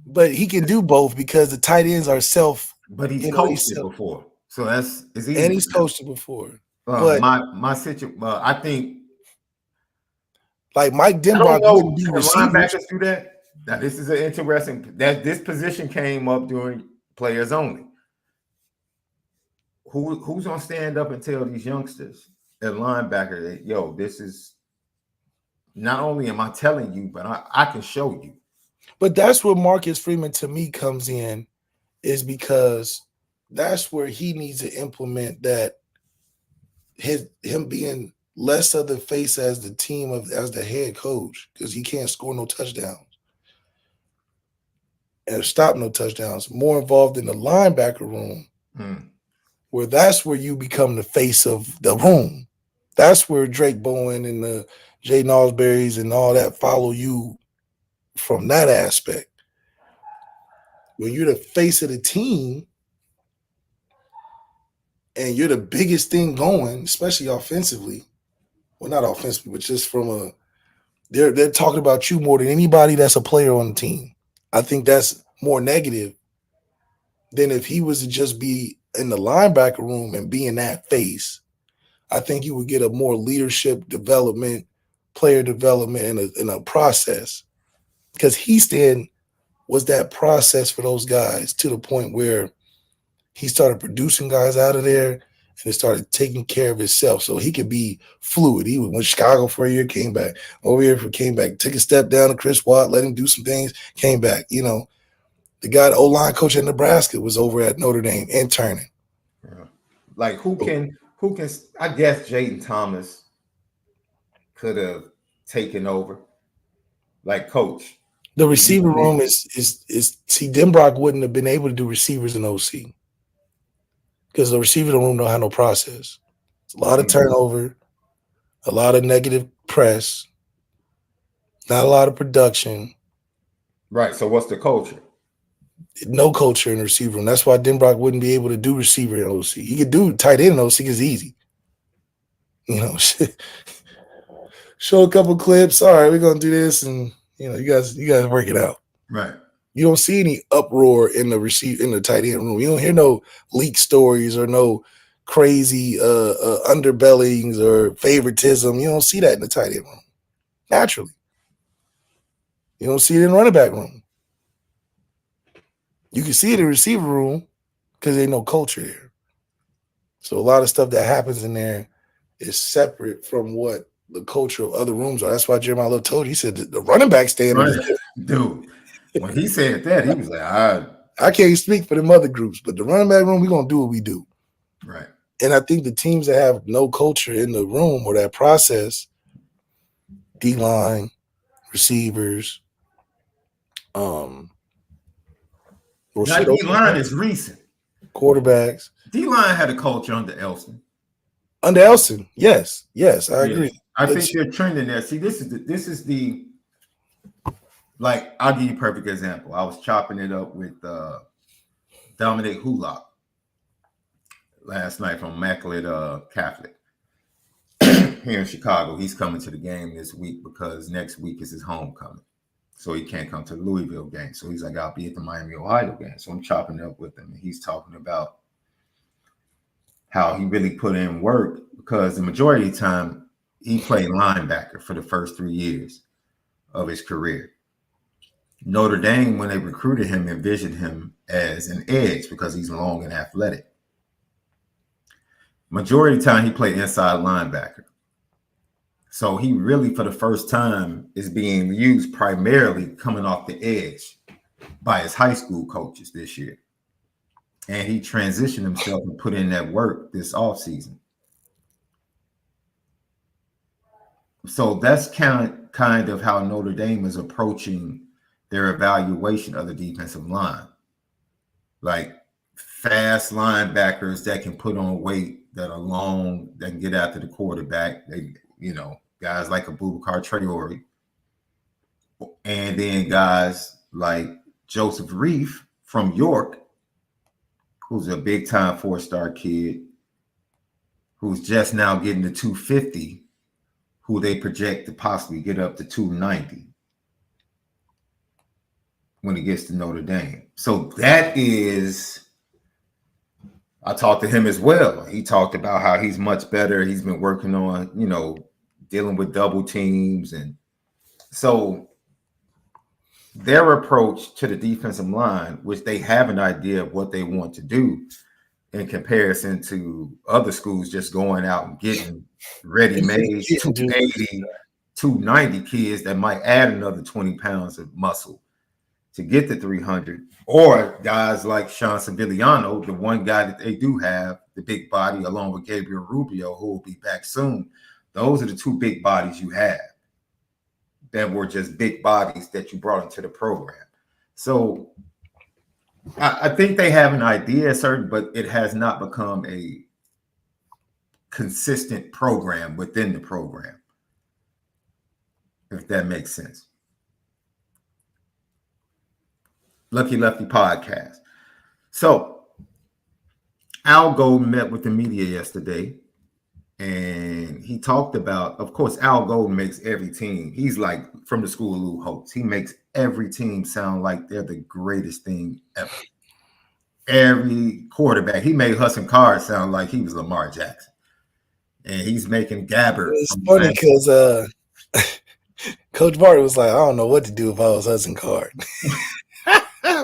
But he can do both because the tight ends are But he's coached it before. So it's easy. And he's coached it before. But my situation, I think, like Mike Denbrock wouldn't be linebackers do that. Now this is an interesting that this position came up during players only. Who's gonna stand up and tell these youngsters at linebacker that this is not only am I telling you, but I can show you. But that's where Marcus Freeman to me comes in, is because that's where he needs to implement that. Him being less of the face as the team as the head coach, because he can't score no touchdowns and stop no touchdowns. More involved in the linebacker room, where that's where you become the face of the room. That's where Drake Bowen and the Jay Nosberries and all that follow you from that aspect. When you're the face of the team, and you're the biggest thing going, especially offensively. Well, not offensively, but just from they're talking about you more than anybody that's a player on the team. I think that's more negative than if he was to just be in the linebacker room and be in that face. I think you would get a more leadership development, player development in a process. Because Heaston was that process for those guys to the point where he started producing guys out of there, and it started taking care of itself so he could be fluid. He went to Chicago for a year, came back. Over here, came back, took a step down to Chris Watt, let him do some things, came back. You know, the guy, the O-line coach at Nebraska, was over at Notre Dame interning. Yeah. Like who can I guess Jayden Thomas could have taken over, like coach. The receiver room is see, Denbrock wouldn't have been able to do receivers in OC because the receiver room don't have no process. It's a lot of turnover, a lot of negative press, not a lot of production. Right. So what's the culture? No culture in the receiver room. That's why Denbrock wouldn't be able to do receiver in OC. He could do tight end in OC because it's easy. You know, show a couple clips. All right, we're gonna do this, and you know, you guys work it out. Right. You don't see any uproar in the tight end room. You don't hear no leak stories or no crazy underbellings or favoritism. You don't see that in the tight end room. Naturally. You don't see it in the running back room. You can see it in the receiver room because there's no culture there. So a lot of stuff that happens in there is separate from what the culture of other rooms are. That's why Jeremiah Love told you. He said the running back stand. Dude, when he said that, he was like, I can't speak for them other groups, but the running back room, we're going to do what we do. Right. And I think the teams that have no culture in the room or that process, D-line, receivers, that D-line is recent. Quarterbacks. D-line had a culture under Elston. Under Elston, yes, I agree. I think they're trending there. See, this is the like, I'll give you a perfect example. I was chopping it up with Dominic Hulock last night from Immaculate Catholic here in Chicago. He's coming to the game this week because next week is his homecoming. So he can't come to the Louisville game. So he's like, I'll be at the Miami, Ohio game. So I'm chopping it up with him. And he's talking about how he really put in work because the majority of the time he played linebacker for the first 3 years of his career. Notre Dame, when they recruited him, envisioned him as an edge because he's long and athletic. Majority of the time he played inside linebacker. So he really, for the first time, is being used primarily coming off the edge by his high school coaches this year. And he transitioned himself and put in that work this offseason. So that's kind of how Notre Dame is approaching their evaluation of the defensive line. Like fast linebackers that can put on weight, that are long, that can get after the quarterback. They, you know, guys like Abubakar Traore. And then guys like Joseph Reif from York, who's a big-time four-star kid, who's just now getting to 250, who they project to possibly get up to 290 when he gets to Notre Dame. So that is, I talked to him as well. He talked about how he's much better. He's been working on, you know, dealing with double teams. And so their approach to the defensive line, which they have an idea of what they want to do in comparison to other schools just going out and getting ready-made 280, 290 kids that might add another 20 pounds of muscle to get to 300, or guys like Sean Sevillano, the one guy that they do have, the big body, along with Gabriel Rubio, who will be back soon. Those are the two big bodies you have that were just big bodies that you brought into the program. So I think they have an idea, certain, but it has not become a consistent program within the program, if that makes sense. Lucky Lefty podcast. So Al Golden met with the media yesterday, and he talked about, of course, Al Golden makes every team. He's like from the school of Lou Holtz. He makes every team sound like they're the greatest thing ever. Every quarterback. He made Hudson Card sound like he was Lamar Jackson. And he's making Gabbard. It's funny because Coach Barton was like, I don't know what to do if I was Hudson Card.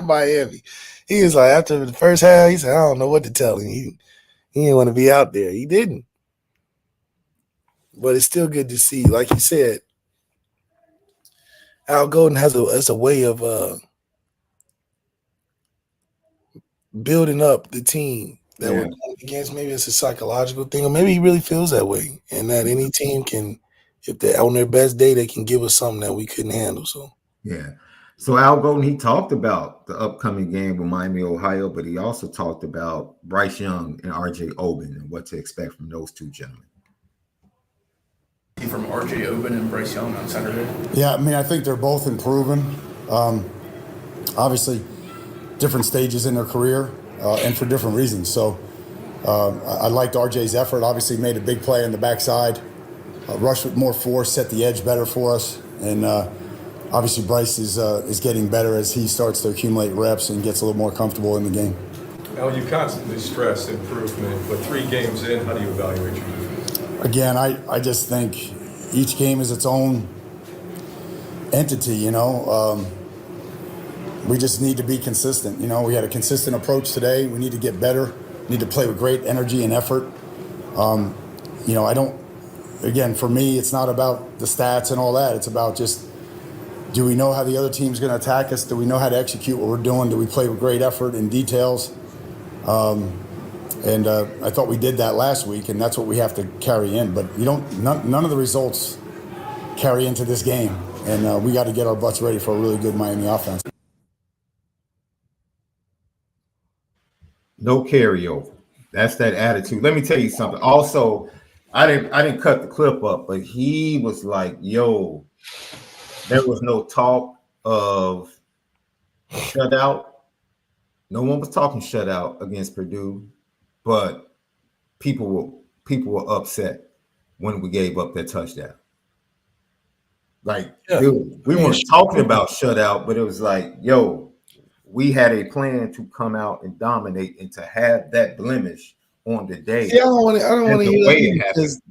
Miami. He was like, after the first half, he said, I don't know what to tell him. He didn't want to be out there. He didn't. But it's still good to see. Like you said, Al Golden has a way of building up the team that we're going against. Maybe it's a psychological thing, or maybe he really feels that way, and that any team can, if they're on their best day, they can give us something that we couldn't handle. So yeah. So Al Golden, he talked about the upcoming game with Miami, Ohio, but he also talked about Bryce Young and RJ Oben and what to expect from those two gentlemen. From RJ Oben and Bryce Young on Saturday? Yeah, I mean, I think they're both improving. Obviously, different stages in their career and for different reasons. So I liked RJ's effort. Obviously, made a big play on the backside, rushed with more force, set the edge better for us. And obviously, Bryce is getting better as he starts to accumulate reps and gets a little more comfortable in the game. Al, you constantly stress improvement, but 3 games in, how do you evaluate your defense? Again, I just think each game is its own entity, you know. We just need to be consistent. You know, we had a consistent approach today. We need to get better. We need to play with great energy and effort. You know, again, for me, it's not about the stats and all that. It's about just, do we know how the other team's going to attack us? Do we know how to execute what we're doing? Do we play with great effort and details? And I thought we did that last week, and that's what we have to carry in. But none of the results carry into this game, and we got to get our butts ready for a really good Miami offense. No carryover. That's that attitude. Let me tell you something. Also, I didn't cut the clip up, but he was like, "Yo, there was no talk of shutout. No one was talking shutout against Purdue, but people were upset when we gave up that touchdown. Like, dude, we weren't talking about shutout, but it was like, yo, we had a plan to come out and dominate and to have that blemish on the day. Yeah, I don't want to hear that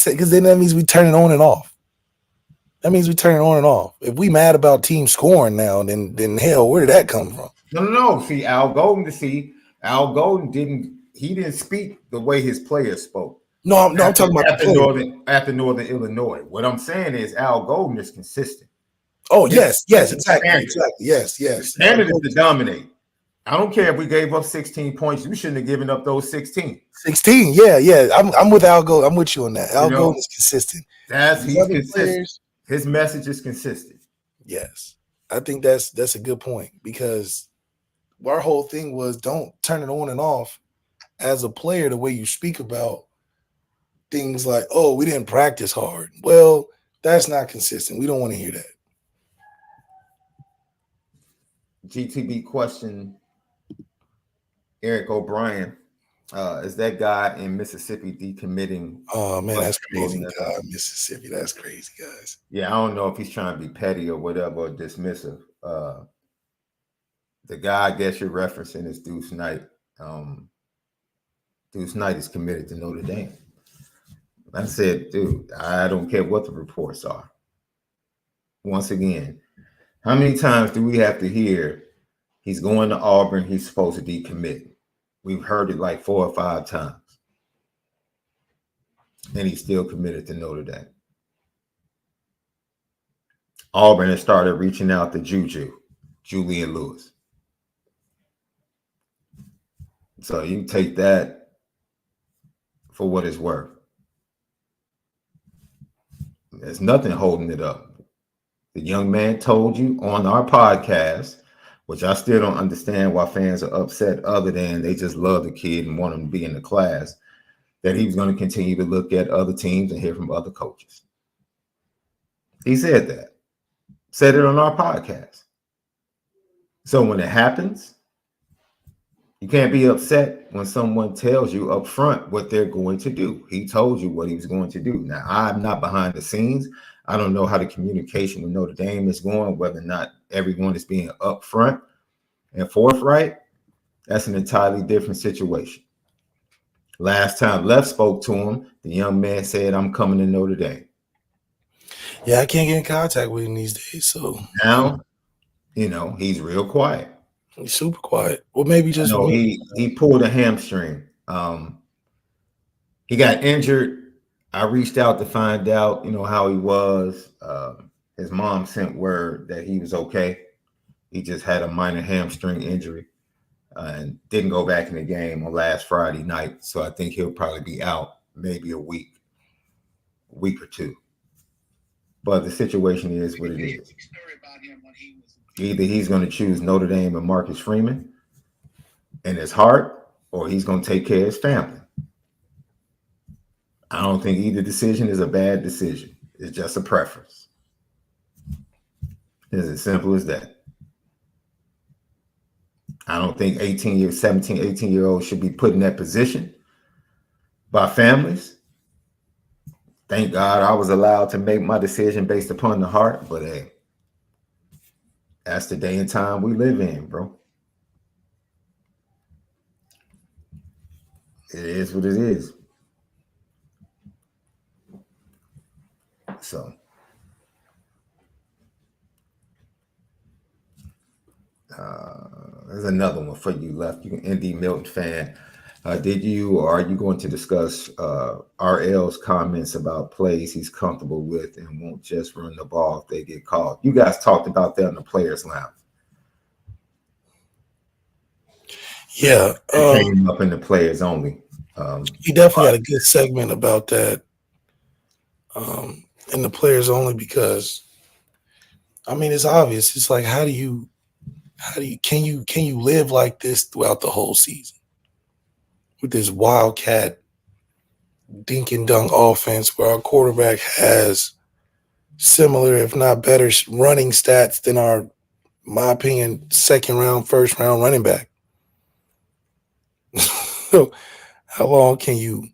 because then that means we turn it on and off. That means we turn it on and off. If we mad about team scoring now, then hell, where did that come from? No. See, Al Golden didn't speak the way his players spoke. No, I'm talking about after Northern Illinois. What I'm saying is Al Golden is consistent. Oh, yes, exactly. Yes. Standard is to dominate. I don't care if we gave up 16 points. We shouldn't have given up those 16. 16, yeah. I'm with Al Golden. I'm with you on that. Al Golden is consistent. He's consistent. His message is consistent. Yes. I think that's a good point, because our whole thing was don't turn it on and off as a player the way you speak about things like, oh, we didn't practice hard. Well, that's not consistent. We don't want to hear that. GTB question, Eric O'Brien. Is that guy in Mississippi decommitting? Oh, man, that's crazy. God, Mississippi, that's crazy, guys. Yeah, I don't know if he's trying to be petty or whatever, or dismissive. The guy I guess you're referencing is Deuce Knight. Deuce Knight is committed to Notre Dame. I said, dude, I don't care what the reports are. Once again, how many times do we have to hear he's going to Auburn, he's supposed to decommit? We've heard it like 4 or 5 times. And he's still committed to Notre Dame. Auburn has started reaching out to Julian Lewis. So you take that for what it's worth. There's nothing holding it up. The young man told you on our podcast, which I still don't understand why fans are upset, other than they just love the kid and want him to be in the class, that he was going to continue to look at other teams and hear from other coaches. He said that. Said it on our podcast. So when it happens, you can't be upset when someone tells you up front what they're going to do. He told you what he was going to do. Now, I'm not behind the scenes. I don't know how the communication with Notre Dame is going, whether or not everyone is being upfront and forthright. That's an entirely different situation. Last time Left spoke to him, the young man said, I'm coming to Notre Dame. Yeah, I can't get in contact with him these days. So now, he's real quiet. He's super quiet. Well, maybe just he pulled a hamstring He got injured. I reached out to find out, how he was. His mom sent word that he was okay. He just had a minor hamstring injury and didn't go back in the game on last Friday night. So I think he'll probably be out maybe a week or two. But the situation is what it is. Either he's going to choose Notre Dame and Marcus Freeman in his heart, or he's going to take care of his family. I don't think either decision is a bad decision. It's just a preference. It's as simple as that. I don't think 17, 18-year-olds should be put in that position by families. Thank God I was allowed to make my decision based upon the heart, but hey, that's the day and time we live in, bro. It is what it is. So there's another one for you left. You can ND Milton fan. Did you or are you going to discuss RL's comments about plays he's comfortable with and won't just run the ball if they get called? You guys talked about that in the players' lounge. Yeah, came up in the players only. he definitely had a good segment about that in the players only, because I mean it's obvious. It's like can you live like this throughout the whole season with this wildcat dink and dunk offense where our quarterback has similar, if not better, running stats than our, my opinion, second round, first round running back? So how long can you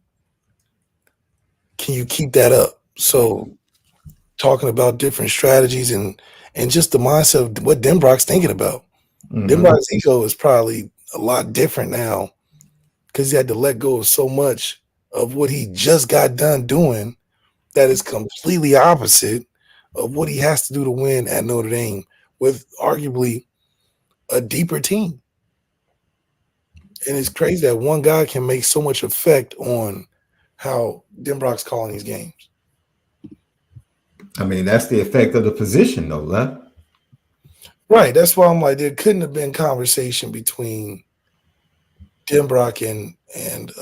keep that up? So talking about different strategies and just the mindset of what Denbrock's thinking about. Mm-hmm. Denbrock's ego is probably a lot different now because he had to let go of so much of what he just got done doing that is completely opposite of what he has to do to win at Notre Dame with arguably a deeper team. And it's crazy that one guy can make so much effect on how Denbrock's calling these games. I mean, that's the effect of the position, though, huh? Right. That's why I'm like, there couldn't have been conversation between Denbrock and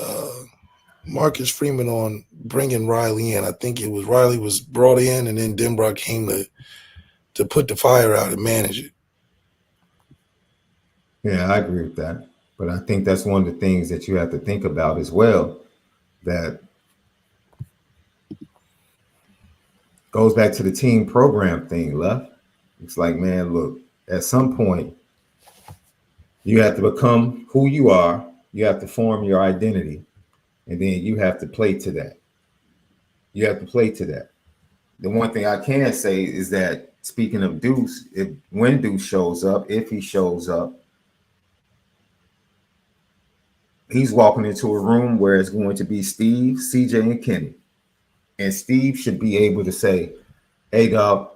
Marcus Freeman on bringing Riley in. I think it was Riley was brought in, and then Denbrock came to put the fire out and manage it. Yeah, I agree with that. But I think that's one of the things that you have to think about as well, that goes back to the team program thing, Left. It's like, man, look, at some point, you have to become who you are. You have to form your identity, and then you have to play to that. You have to play to that. The one thing I can say is that, speaking of Deuce, when Deuce shows up, if he shows up, he's walking into a room where it's going to be Steve, CJ, and Kenny. And Steve should be able to say, hey, dog,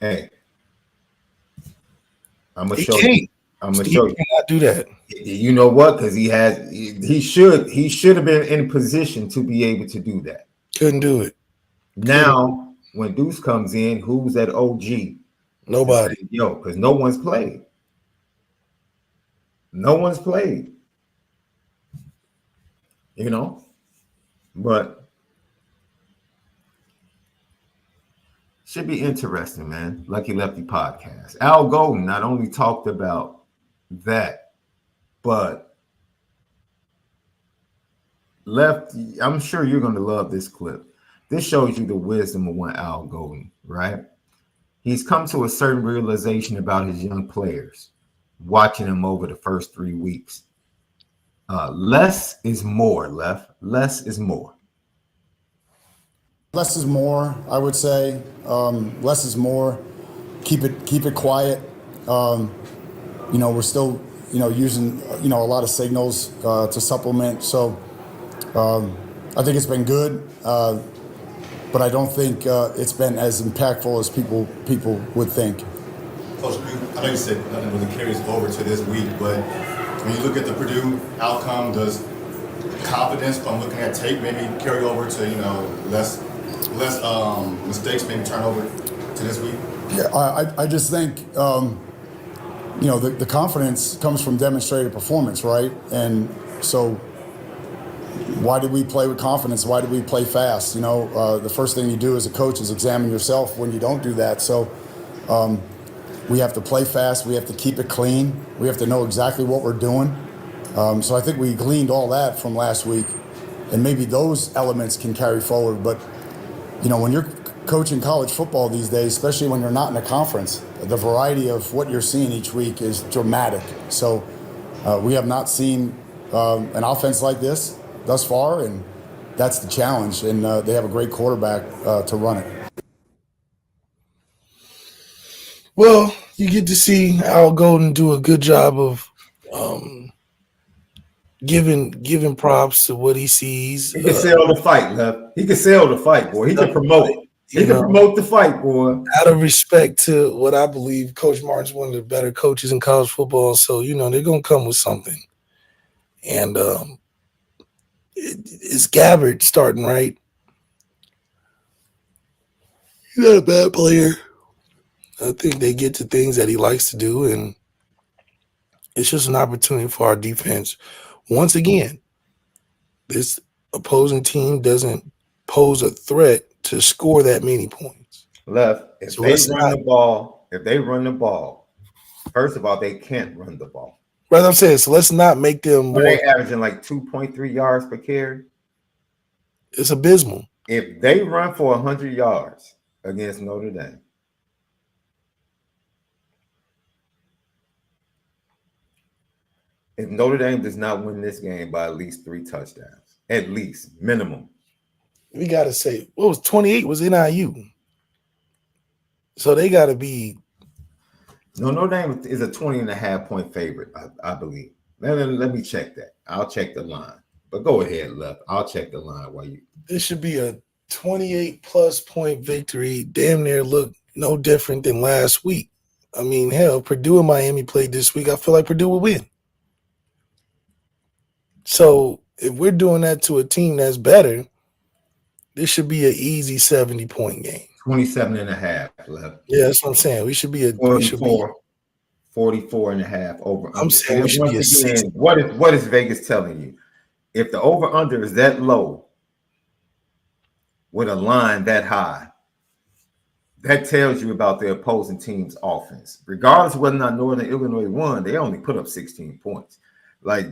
hey, I'm going to show you. I'm going to show you. Cannot do that. You know what? Because he should have been in position to be able to do that. Couldn't do it. Now, when Deuce comes in, who's that OG? Nobody. Yo, because no one's played. No one's played. You know? But should be interesting, man. Lucky Lefty podcast. Al Golden not only talked about that, but Lefty, I'm sure you're going to love this clip. This shows you the wisdom of one Al Golden, right? He's come to a certain realization about his young players, watching them over the first 3 weeks. Less is more, Left. Less is more. Less is more, I would say. Less is more. Keep it quiet. We're still, using, a lot of signals to supplement. So I think it's been good, but I don't think it's been as impactful as people would think. Coach, I know you said nothing really carries over to this week, but when you look at the Purdue outcome, does confidence from looking at tape maybe carry over to, you know, less mistakes, maybe turn over to this week? Yeah, I just think, you know, the confidence comes from demonstrated performance, right? And so why did we play with confidence? Why did we play fast? You know, the first thing you do as a coach is examine yourself when you don't do that. So we have to play fast. We have to keep it clean. We have to know exactly what we're doing. So I think we gleaned all that from last week, and maybe those elements can carry forward. But, you know, when you're coaching college football these days, especially when you're not in a conference, the variety of what you're seeing each week is dramatic. So we have not seen an offense like this thus far, and that's the challenge. And they have a great quarterback to run it. Well, you get to see Al Golden do a good job of giving props to what he sees. He can sell the fight, Lef. He can sell the fight, boy. He can promote it. He can promote the fight, boy. Out of respect to what I believe, Coach Martin's one of the better coaches in college football. So, you know, they're going to come with something. And it's Gabbard starting, right? He's not a bad player. I think they get to things that he likes to do, and it's just an opportunity for our defense. Once again, this opposing team doesn't pose a threat to score that many points. Left, if they run the ball, first of all, they can't run the ball. Right, I'm saying, so let's not make them more. They're averaging like 2.3 yards per carry. It's abysmal. If they run for 100 yards against Notre Dame, if Notre Dame does not win this game by at least 3 touchdowns, at least minimum, we got to say, what was 28 was NIU. So they got to be. No, Notre Dame is a 20.5-point favorite, I believe. Let me check that. I'll check the line. But go ahead, Left. I'll check the line while you. This should be a 28-plus point victory. Damn near look no different than last week. I mean, hell, Purdue and Miami played this week. I feel like Purdue will win. So if we're doing that to a team that's better, this should be an easy 70-point game. 27.5 left. Yeah, that's what I'm saying. We should be a 44.5 over. I'm saying we should be a 60. What is Vegas telling you? If the over-under is that low with a line that high, that tells you about the opposing team's offense. Regardless of whether or not Northern Illinois won, they only put up 16 points. Like,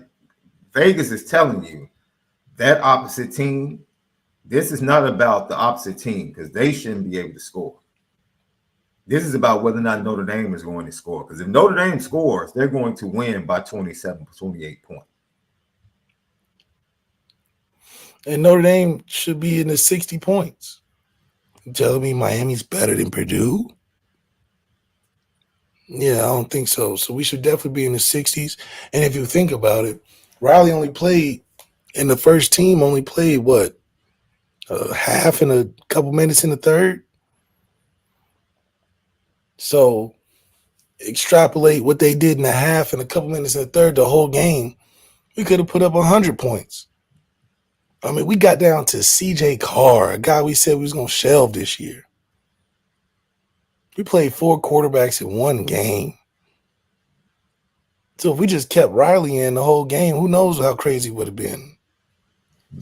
Vegas is telling you that opposite team, this is not about the opposite team because they shouldn't be able to score. This is about whether or not Notre Dame is going to score. Because if Notre Dame scores, they're going to win by 27, 28 points. And Notre Dame should be in the 60 points. You telling me Miami's better than Purdue? Yeah, I don't think so. So we should definitely be in the 60s. And if you think about it, Riley only played, and the first team only played, what, half and a couple minutes in the third? So extrapolate what they did in the half and a couple minutes in the third, the whole game, we could have put up 100 points. I mean, we got down to C.J. Carr, a guy we said we was going to shelve this year. We played 4 quarterbacks in one game. So if we just kept Riley in the whole game, who knows how crazy it would have been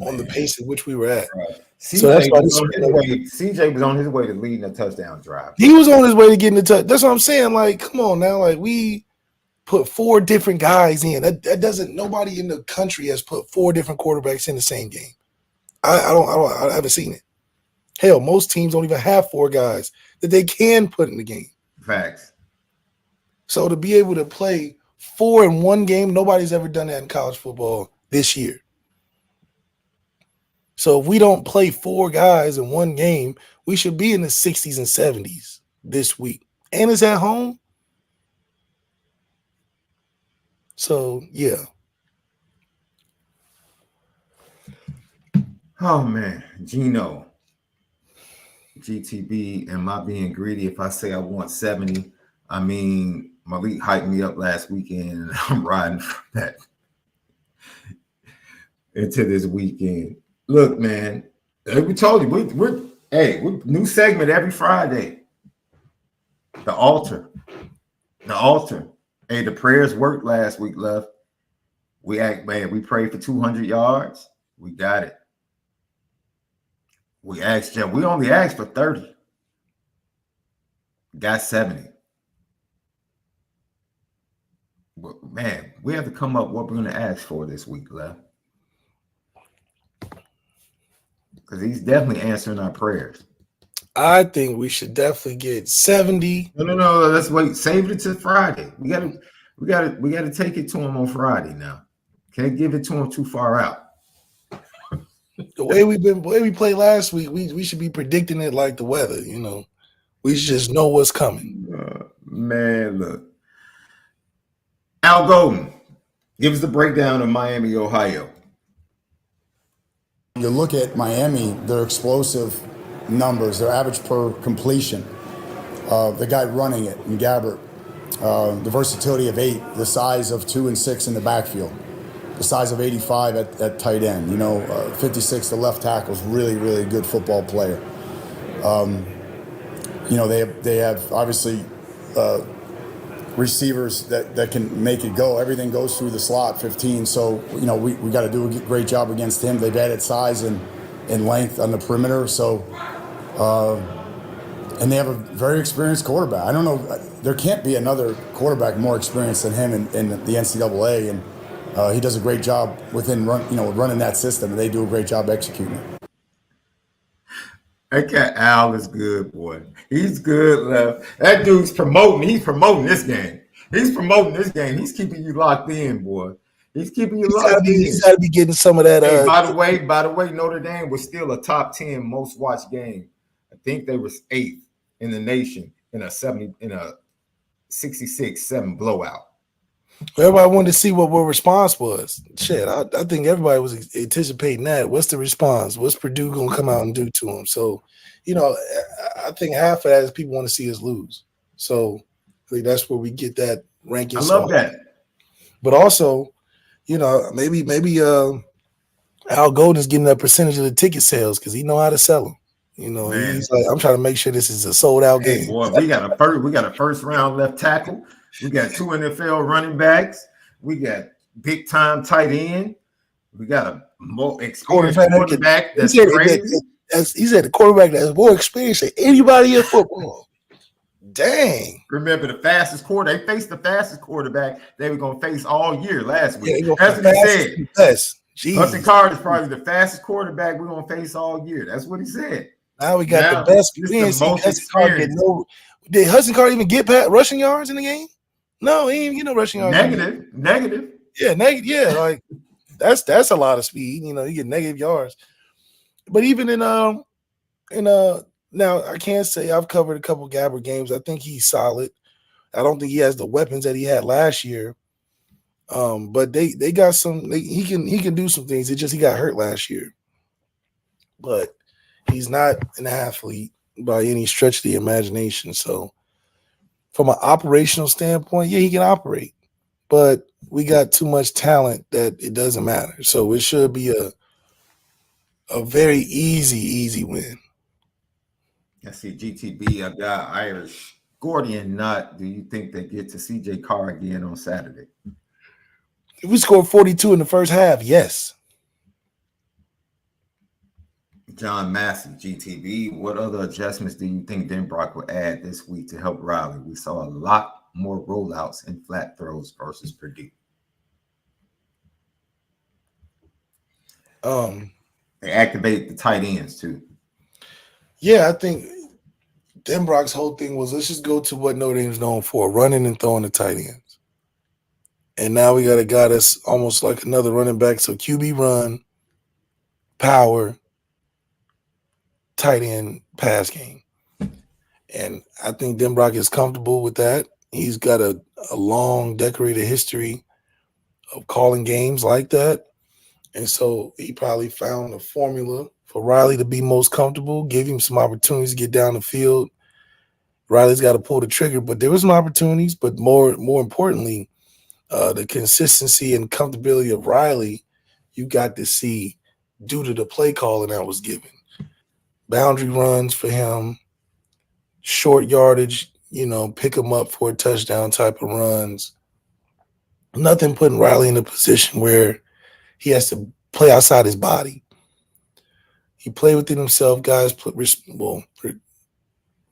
on the pace at which we were at. Right. So that's why CJ was on his way to leading a touchdown drive. He was on his way to getting the touch. That's what I'm saying. Like, come on now. Like, we put 4 different guys in. That doesn't. Nobody in the country has put 4 different quarterbacks in the same game. I haven't seen it. Hell, most teams don't even have 4 guys that they can put in the game. Facts. So to be able to play 4 in one game, nobody's ever done that in college football this year. So if we don't play 4 guys in one game, we should be in the 60s and 70s this week. And it's at home. So, yeah. Oh, man. Gino. GTB, am I being greedy if I say I want 70? I mean, Malik hyped me up last weekend, and I'm riding for that. into this weekend. Look, man, like we told you, we're new segment every Friday. The altar. Hey, the prayers worked last week, love. We prayed for 200 yards. We got it. We only asked for 30. Got 70. But man, we have to come up what we're going to ask for this week, left. Because he's definitely answering our prayers. I think we should definitely get 70. No. Let's wait. Save it to Friday. We gotta take it to him on Friday now. Can't give it to him too far out. The way we played last week, we should be predicting it like the weather. We should just know what's coming. Man, look. Al Golden, give us the breakdown of Miami, Ohio. You look at Miami, their explosive numbers, their average per completion, the guy running it, and Gabbert, the versatility of 8, the size of 2 and 6 in the backfield, the size of 85 at tight end. 56, the left tackle, is really, really good football player. They have obviously receivers that can make it go. Everything goes through the slot, 15. So, we got to do a great job against him. They've added size and length on the perimeter. So, and they have a very experienced quarterback. I don't know. There can't be another quarterback more experienced than him in the NCAA. And he does a great job running that system. And they do a great job executing it. That cat Al is good, boy. He's good, left. That dude's promoting. He's promoting this game. He's keeping you locked in, boy. He's keeping you locked in. He's got to be getting some of that. Hey, by the way, Notre Dame was still a top 10 most watched game. I think they was 8th in the nation in a 66-7 blowout. Everybody wanted to see what response was. Shit, I think everybody was anticipating that. What's the response? What's Purdue going to come out and do to them? So, I think half of that is people want to see us lose. So, I think that's where we get that ranking. I love that. But also, maybe Al Golden's getting a percentage of the ticket sales because he know how to sell them. He's like, I'm trying to make sure this is a sold out game. Boy, we got a first round left tackle. We got 2 NFL running backs. We got big time tight end. We got a more experienced quarterback. That's crazy. He said the quarterback that's more experienced than anybody in football. Dang. Remember they faced the fastest quarterback they were going to face all year last week. Yeah, that's what he said. Hudson Card is probably the fastest quarterback we're going to face all year. That's what he said. Now we got the best experience. Did Hudson Card even get rushing yards in the game? No, he didn't even get no rushing yards. Negative. Yeah, negative. Yeah, like that's a lot of speed. You get negative yards. But even now I can't say I've covered a couple Gabbert games. I think he's solid. I don't think he has the weapons that he had last year. But they got some. He can do some things. It's just he got hurt last year. But he's not an athlete by any stretch of the imagination. So from an operational standpoint, yeah, he can operate. But we got too much talent that it doesn't matter. So it should be a very easy win. I see GTB. I got Irish. Gordian Nut. Do you think they get to CJ Carr again on Saturday? If we scored 42 in the first half, yes. John Massey, GTB. What other adjustments do you think Denbrock will add this week to help Riley? We saw a lot more rollouts and flat throws versus Purdue. They activate the tight ends too. Yeah, I think Denbrock's whole thing was let's just go to what Notre Dame's known for, running and throwing the tight ends. And now we got a guy that's almost like another running back. So QB run, power, tight end, pass game. And I think Denbrock is comfortable with that. He's got a long, decorated history of calling games like that. And so he probably found a formula for Riley to be most comfortable, give him some opportunities to get down the field. Riley's got to pull the trigger, but there were some opportunities. But more importantly, the consistency and comfortability of Riley, you got to see due to the play calling that was given. Boundary runs for him, short yardage, pick him up for a touchdown type of runs. Nothing putting Riley in a position where he has to play outside his body. He played within himself. Guys,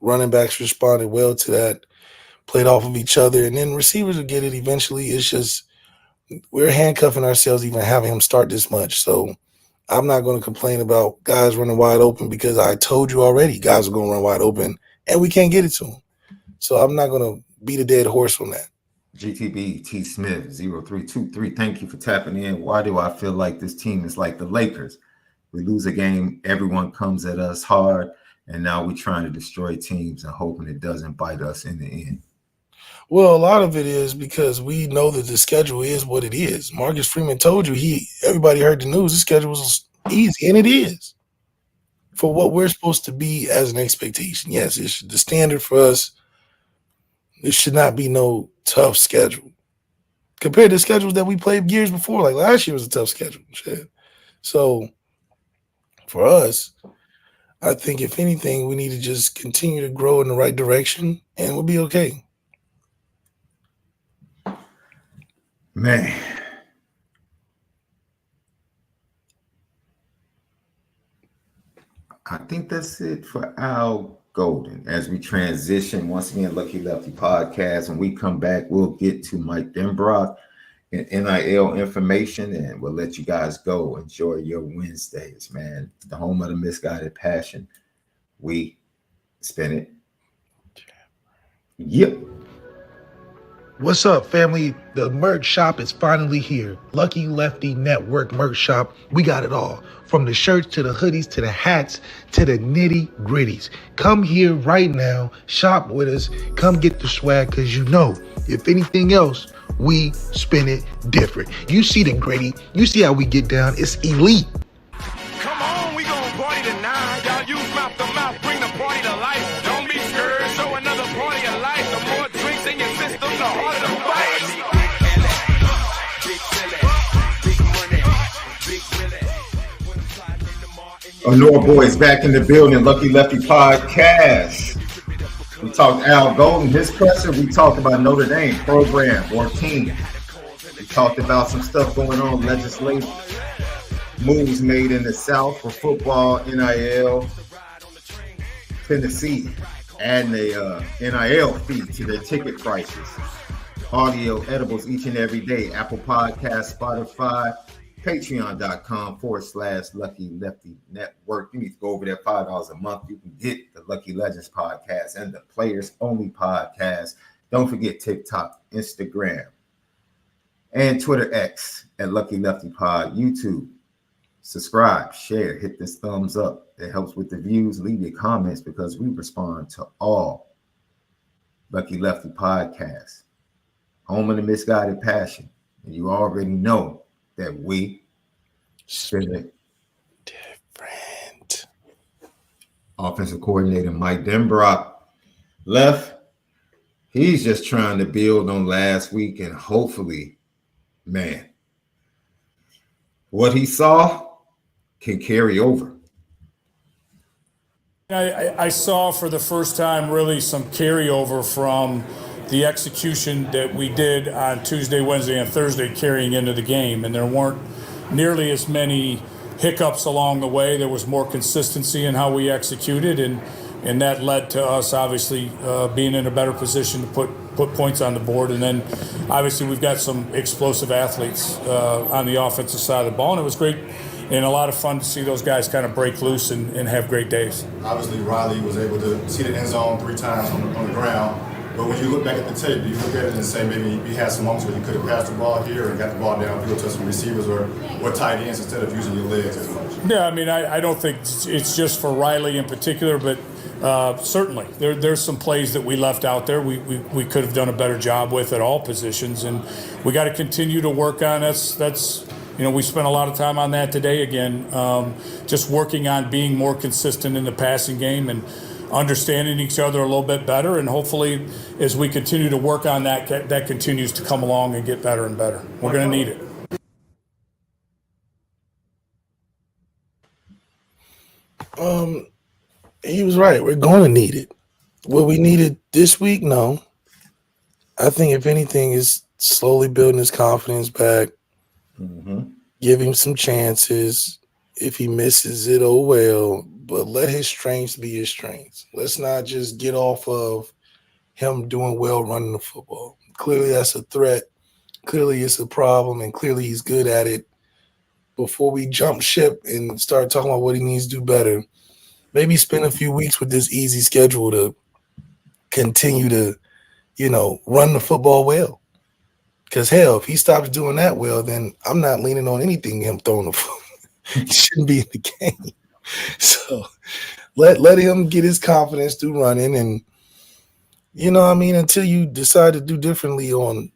running backs responded well to that, played off of each other, and then receivers will get it eventually. It's just we're handcuffing ourselves even having him start this much. So I'm not going to complain about guys running wide open because I told you already guys are going to run wide open, and we can't get it to them. So I'm not going to beat a dead horse on that. GTB T Smith 0323. Thank you for tapping in. Why do I feel like this team is like the Lakers? We lose a game, everyone comes at us hard, and now we're trying to destroy teams and hoping it doesn't bite us in the end. Well, a lot of it is because we know that the schedule is what it is. Marcus Freeman told you everybody heard the news. The schedule was easy, and it is for what we're supposed to be as an expectation. Yes, it's the standard for us. It should not be no tough schedule compared to schedules that we played years before. Like last year was a tough schedule. Shit. So for us, I think if anything, we need to just continue to grow in the right direction, and we'll be okay. Man. I think that's it for Al Golden. As we transition, once again, Lucky Lefty podcast. When we come back, we'll get to Mike Denbrock and NIL information, and we'll let you guys go. Enjoy your Wednesdays, man. The home of the misguided passion. We spin it. Yep. What's up, family? The merch shop is finally here. Lucky Lefty Network merch shop. We got it all. From the shirts to the hoodies to the hats to the nitty gritties. Come here right now. Shop with us. Come get the swag because if anything else, we spin it different. You see the gritty. You see how we get down. It's elite. Come on, we gon' party tonight. Y'all use mouth to mouth. Bring the party to life. Don't be scared. Show another party of life. The more drinks in your system, the harder the fight. Onora Boys back in the building. Lucky Lefty podcast. We talked Al Golden, his presser. We talked about Notre Dame program or team. We talked about some stuff going on, legislative moves made in the South for football, NIL. Tennessee adding a NIL fee to their ticket prices. Audio edibles each and every day. Apple Podcasts, Spotify, Patreon.com/Lucky Lefty Network. You need to go over there, $5 a month. You can get the Lucky Legends podcast and the Players Only podcast. Don't forget TikTok, Instagram, and Twitter X at Lucky Lefty Pod. YouTube. Subscribe, share, hit this thumbs up. It helps with the views. Leave your comments because we respond to all. Lucky Lefty podcast. Home of the misguided passion. And you already know that we spin it different. Offensive coordinator Mike Denbrock left. He's just trying to build on last week, and hopefully, man, what he saw can carry over. I saw for the first time really some carryover from the execution that we did on Tuesday, Wednesday, and Thursday carrying into the game. And there weren't nearly as many hiccups along the way. There was more consistency in how we executed, and that led to us obviously being in a better position to put points on the board. And then obviously we've got some explosive athletes on the offensive side of the ball, and it was great and a lot of fun to see those guys kind of break loose and have great days. Obviously, Riley was able to see the end zone 3 times on the ground. But when you look back at the tape, do you look at it and say maybe he had some moments where you could have passed the ball here and got the ball downfield to some receivers or tight ends instead of using your legs as much? Yeah, I mean, I don't think it's just for Riley in particular, but certainly there's some plays that we left out there we could have done a better job with at all positions, and we got to continue to work on that's we spent a lot of time on that today again, just working on being more consistent in the passing game and understanding each other a little bit better, and hopefully as we continue to work on that continues to come along and get better and better. We're going to need it. He was right. We're going to need it. Will we need it this week? No. I think if anything is slowly building his confidence back, give him some chances. If he misses it, oh well. But let his strengths be his strengths. Let's not just get off of him doing well running the football. Clearly that's a threat. Clearly it's a problem, and clearly he's good at it. Before we jump ship and start talking about what he needs to do better, maybe spend a few weeks with this easy schedule to continue to, run the football well. Because, hell, if he stops doing that well, then I'm not leaning on anything him throwing the football. He shouldn't be in the game. So let him get his confidence through running. And, until you decide to do differently on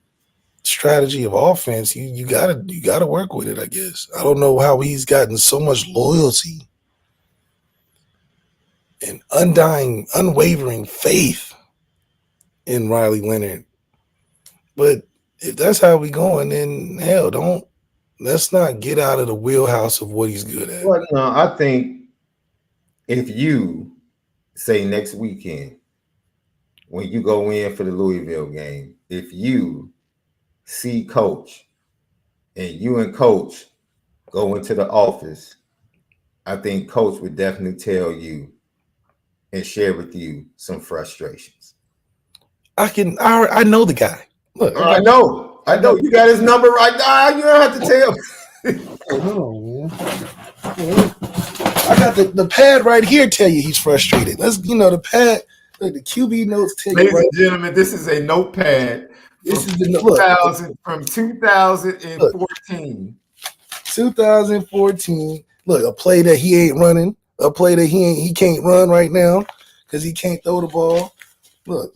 strategy of offense, you gotta work with it, I guess. I don't know how he's gotten so much loyalty and unwavering faith in Riley Leonard. But if that's how we going, then hell, let's not get out of the wheelhouse of what he's good at. Well, no, I think if you say next weekend, when you go in for the Louisville game, if you see coach and you and coach go into the office, I think coach would definitely tell you and share with you some frustrations. I know the guy. Look, I know you got his number right now. You don't have to tell me. I got the pad right here tell you he's frustrated. Let's the pad, the QB notes tell you. Ladies and gentlemen, this is a notepad. This is the 2014. 2014. Look, a play that he ain't running, a play that he can't run right now because he can't throw the ball. Look.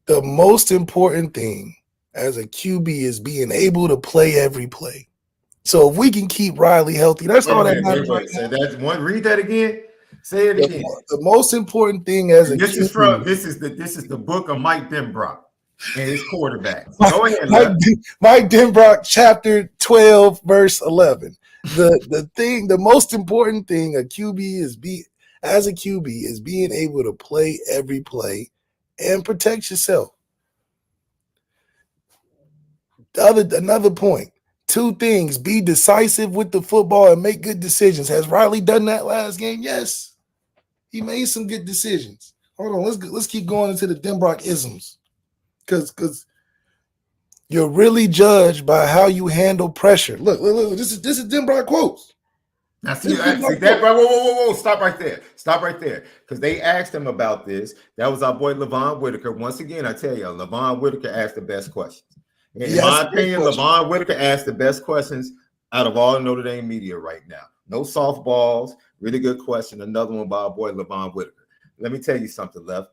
The most important thing as a QB is being able to play every play. So if we can keep Riley healthy, that's all that matters. Say that one. Read that again. Say it again. The most important thing as a this QB, is the book of Mike Denbrock and his quarterbacks. Go ahead, Mike Denbrock, chapter 12, verse 11. The most important thing a QB is being able to play every play and protect yourself. Another point. Two things: be decisive with the football and make good decisions. Has Riley done that last game? Yes. He made some good decisions. Hold on, let's keep going into the Denbrock isms. Because you're really judged by how you handle pressure. Look, this is Denbrock quotes. Now see that, bro. Whoa. Stop right there. Because they asked him about this. That was our boy LaVon Whitaker. Once again, I tell you, LaVon Whitaker asked the best questions. In my opinion, LaVon Whitaker asked the best questions out of all the Notre Dame media right now. No softballs. Really good question. Another one by our boy LaVon Whitaker. Let me tell you something, Left.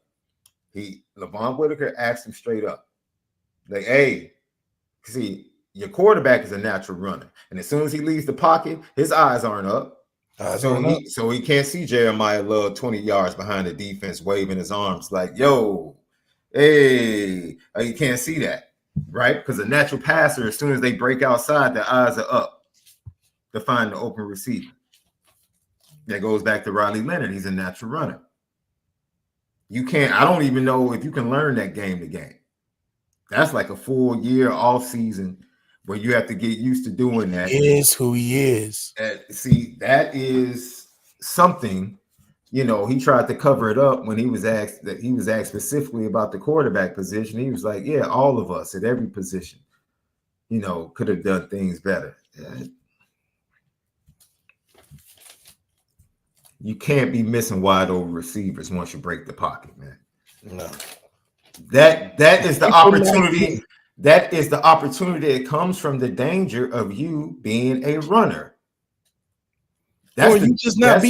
LaVon Whitaker asked him straight up, like, hey, see, your quarterback is a natural runner. And as soon as he leaves the pocket, his eyes aren't up. So he can't see Jeremiah Love 20 yards behind the defense waving his arms like, yo, hey, you can't see that, right? Because a natural passer, as soon as they break outside, their eyes are up to find the open receiver. That goes back to Riley Leonard. He's a natural runner. I don't even know if you can learn that game to game. That's like a full year off season where you have to get used to doing that. He is who he is. See, that is something, he tried to cover it up when he was asked specifically about the quarterback position. He was like, yeah, all of us at every position, could have done things better. You can't be missing wide open receivers once you break the pocket, man. No. That is the opportunity. That is the opportunity that comes from the danger of you being a runner. Are you just not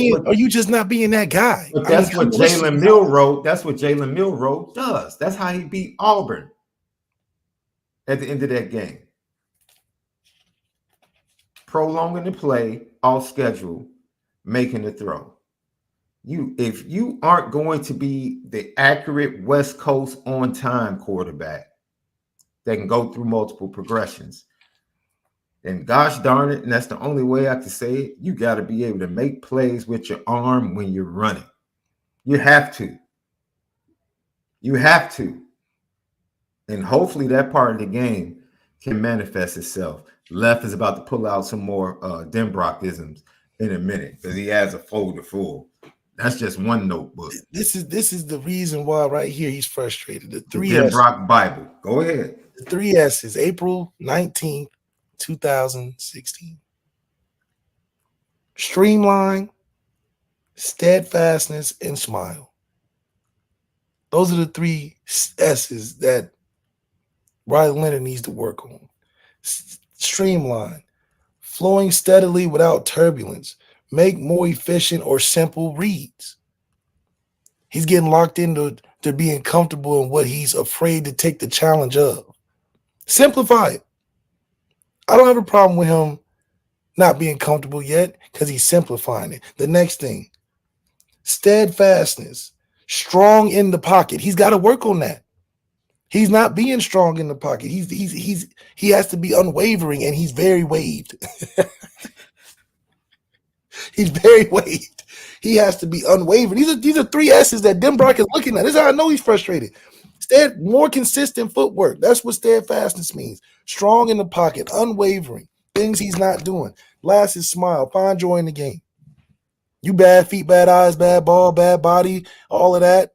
being that guy? But that's what Jalen Milroe. That's what Jalen Milroe does. That's how he beat Auburn at the end of that game. Prolonging the play, off schedule, making the throw. If you aren't going to be the accurate West Coast on time quarterback that can go through multiple progressions, And gosh darn it, and that's the only way I can say it, you got to be able to make plays with your arm when you're running. You have to. You have to. And hopefully that part of the game can manifest itself. Left is about to pull out some more Denbrock-isms in a minute because he has a folder full. That's just one notebook. This is the reason why right here he's frustrated. The three Denbrock Bible. Go ahead. The 3 S's, April 19th, 2016. Streamline, steadfastness, and smile. Those are the 3 S's that Riley Leonard needs to work on. Streamline, flowing steadily without turbulence. Make more efficient or simple reads. He's getting locked into being comfortable in what he's afraid to take the challenge of. Simplify it. I don't have a problem with him not being comfortable yet because he's simplifying it. The next thing, steadfastness, strong in the pocket. He's got to work on that. He's not being strong in the pocket. He has to be unwavering, and he's very waved. He's very waved. He has to be unwavering. These are 3 S's that Denbrock is looking at. This is how I know he's frustrated. More consistent footwork. That's what steadfastness means. Strong in the pocket, unwavering. Things he's not doing. Last is smile. Find joy in the game. You bad feet, bad eyes, bad ball, bad body, all of that.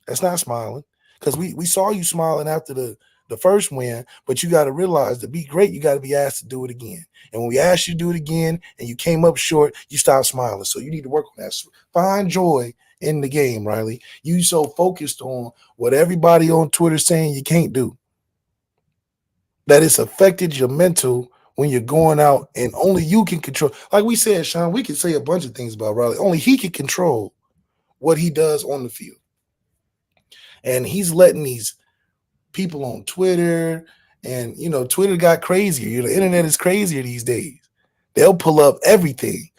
That's not smiling. Because we saw you smiling after the first win, but you got to realize to be great, you got to be asked to do it again. And when we asked you to do it again and you came up short, you stopped smiling. So you need to work on that. Find joy in the game, Riley. You so focused on what everybody on Twitter saying you can't do that it's affected your mental when you're going out and only you can control. Like we said, Sean, we can say a bunch of things about Riley. Only he can control what he does on the field. And he's letting these people on Twitter, and Twitter got crazier. The internet is crazier these days. They'll pull up everything.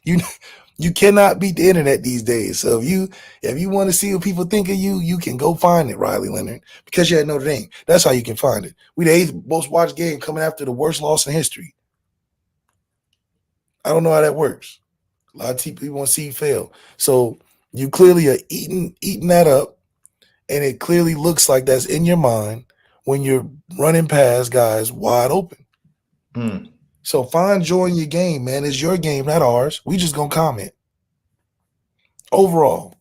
You cannot beat the internet these days. So if you want to see what people think of you, you can go find it, Riley Leonard, because you had Notre Dame. That's how you can find it. We the 8th most watched game coming after the worst loss in history. I don't know how that works. A lot of people want to see you fail. So you clearly are eating that up, and it clearly looks like that's in your mind when you're running past guys wide open. So find joy in your game, man. It's your game, not ours. We just gonna comment. Overall,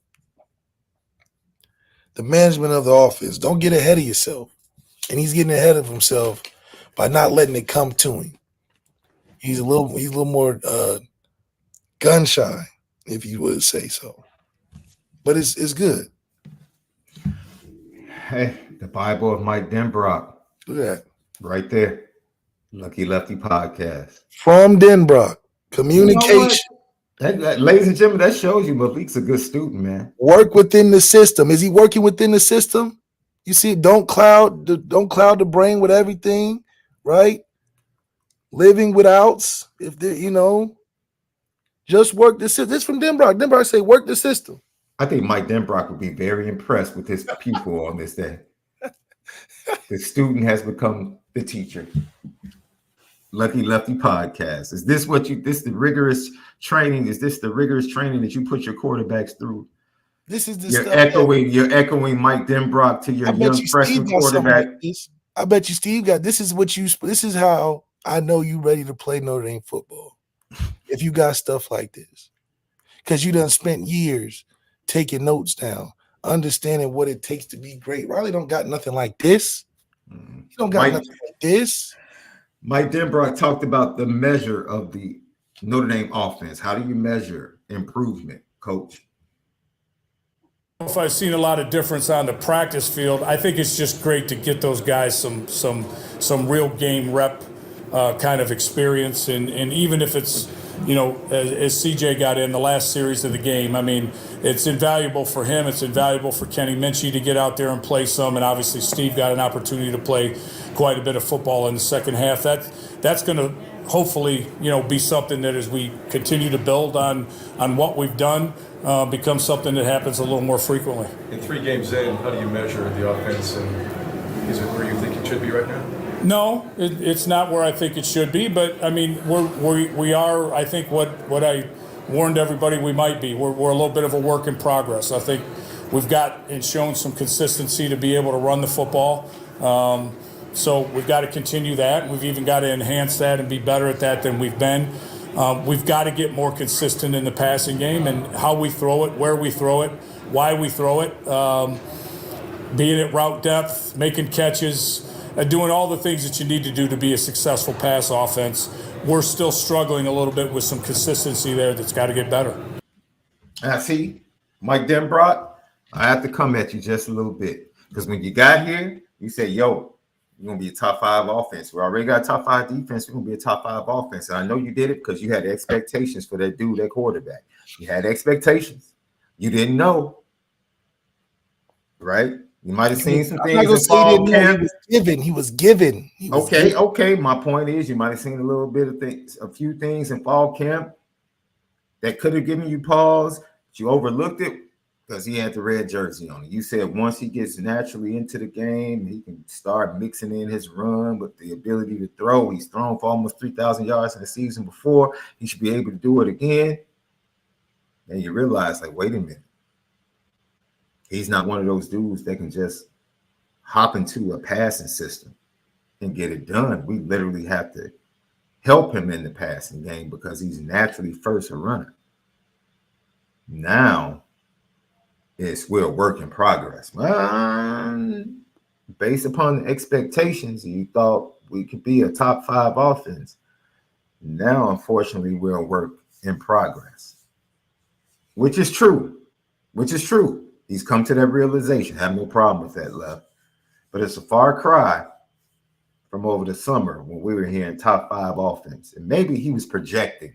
the management of the offense, don't get ahead of yourself. And he's getting ahead of himself by not letting it come to him. He's a little more gun shy, if you would say so. But it's good. Hey, the Bible of Mike Denbrock. Look at that. Right there. Lucky Lefty Podcast. From Denbrock. Communication. Ladies and gentlemen, that shows you Malik's a good student, man. Work within the system. Is he working within the system? You see, don't cloud the brain with everything, right? Living with outs. If they, just work the system. This from Denbrock. Denbrock say work the system. I think Mike Denbrock would be very impressed with his pupil on this day. The student has become the teacher. Lucky Lefty Podcast. Is this the rigorous training? Is this the rigorous training that you put your quarterbacks through? This is the you're stuff. You're echoing Mike Denbrock to your young freshman quarterback. I bet you Steve got this is how I know you ready to play Notre Dame football. If you got stuff like this. Because you done spent years taking notes down, understanding what it takes to be great. Riley don't got nothing like this. He don't got nothing like this. Mike Denbrock talked about the measure of the Notre Dame offense. How do you measure improvement, Coach? If I've seen a lot of difference on the practice field, I think it's just great to get those guys some real game rep kind of experience, and even if it's as CJ got in the last series of the game, I mean, it's invaluable for him. It's invaluable for Kenny Minchie to get out there and play some, and obviously Steve got an opportunity to play quite a bit of football in the second half. That's going to hopefully be something that as we continue to build on what we've done becomes something that happens a little more frequently. In 3 games in, how do you measure the offense, and is it where you think it should be right now? No, it's not where I think it should be. But I mean, we are. I think what I warned everybody we might be. We're a little bit of a work in progress. I think we've got and shown some consistency to be able to run the football. So we've got to continue that. We've even got to enhance that and be better at that than we've been. We've got to get more consistent in the passing game and how we throw it, where we throw it, why we throw it, being at route depth, making catches, doing all the things that you need to do to be a successful pass offense. We're still struggling a little bit with some consistency there that's got to get better. I see, Mike Denbrock, I have to come at you just a little bit because when you got here, you said, yo, you're going to be a top 5 offense. We already got a top 5 defense. We're going to be a top 5 offense. And I know you did it because you had expectations for that dude, that quarterback. You had expectations. You didn't know, right? You might have seen some things in fall camp. He was given. Okay. My point is, you might have seen a little bit of things, a few things in fall camp that could have given you pause, but you overlooked it because he had the red jersey on it. You said once he gets naturally into the game, he can start mixing in his run with the ability to throw. He's thrown for almost 3,000 yards in the season before. He should be able to do it again. And you realize, like, wait a minute. He's not one of those dudes that can just hop into a passing system and get it done. We literally have to help him in the passing game because he's naturally first a runner. Now, we're a work in progress. Based upon the expectations, you thought we could be a top 5 offense. Now, unfortunately, we're a work in progress, which is true. He's come to that realization. I have no problem with that, Left. But it's a far cry from over the summer when we were hearing top 5 offense. And maybe he was projecting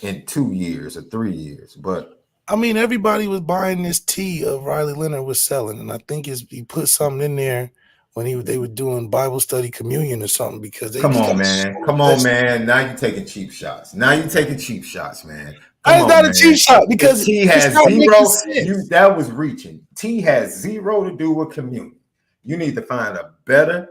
in 2 years or 3 years. But I mean, everybody was buying this tea of Riley Leonard was selling. And I think he put something in there when they were doing Bible study communion or something because come on, man. Now you're taking cheap shots. Man. It's not a cheap shot because T has 0. That was reaching. T has 0 to do with communion. You need to find a better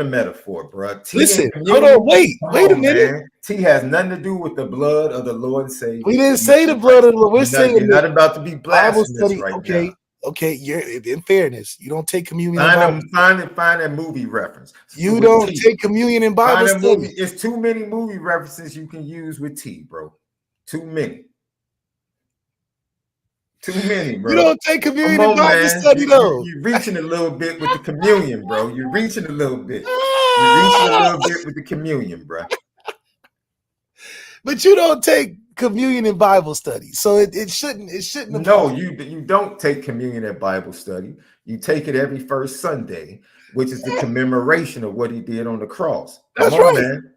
metaphor, bro. Listen, hold on, wait a minute. Man. T has nothing to do with the blood of the Lord and Savior. We didn't say the blood of the Lord. We're saying you're not about to be blasphemous right now. Okay. You're in fairness. You don't take communion. Find that movie reference. You don't take communion in Bible study. It's too many movie references you can use with T, bro. Too many, bro. You don't take communion in Bible study, though. You're reaching a little bit with the communion, bro. You're reaching a little bit with the communion, bro. But you don't take communion in Bible study, so it shouldn't. No, you don't take communion at Bible study. You take it every first Sunday, which is the commemoration of what he did on the cross. That's right, man.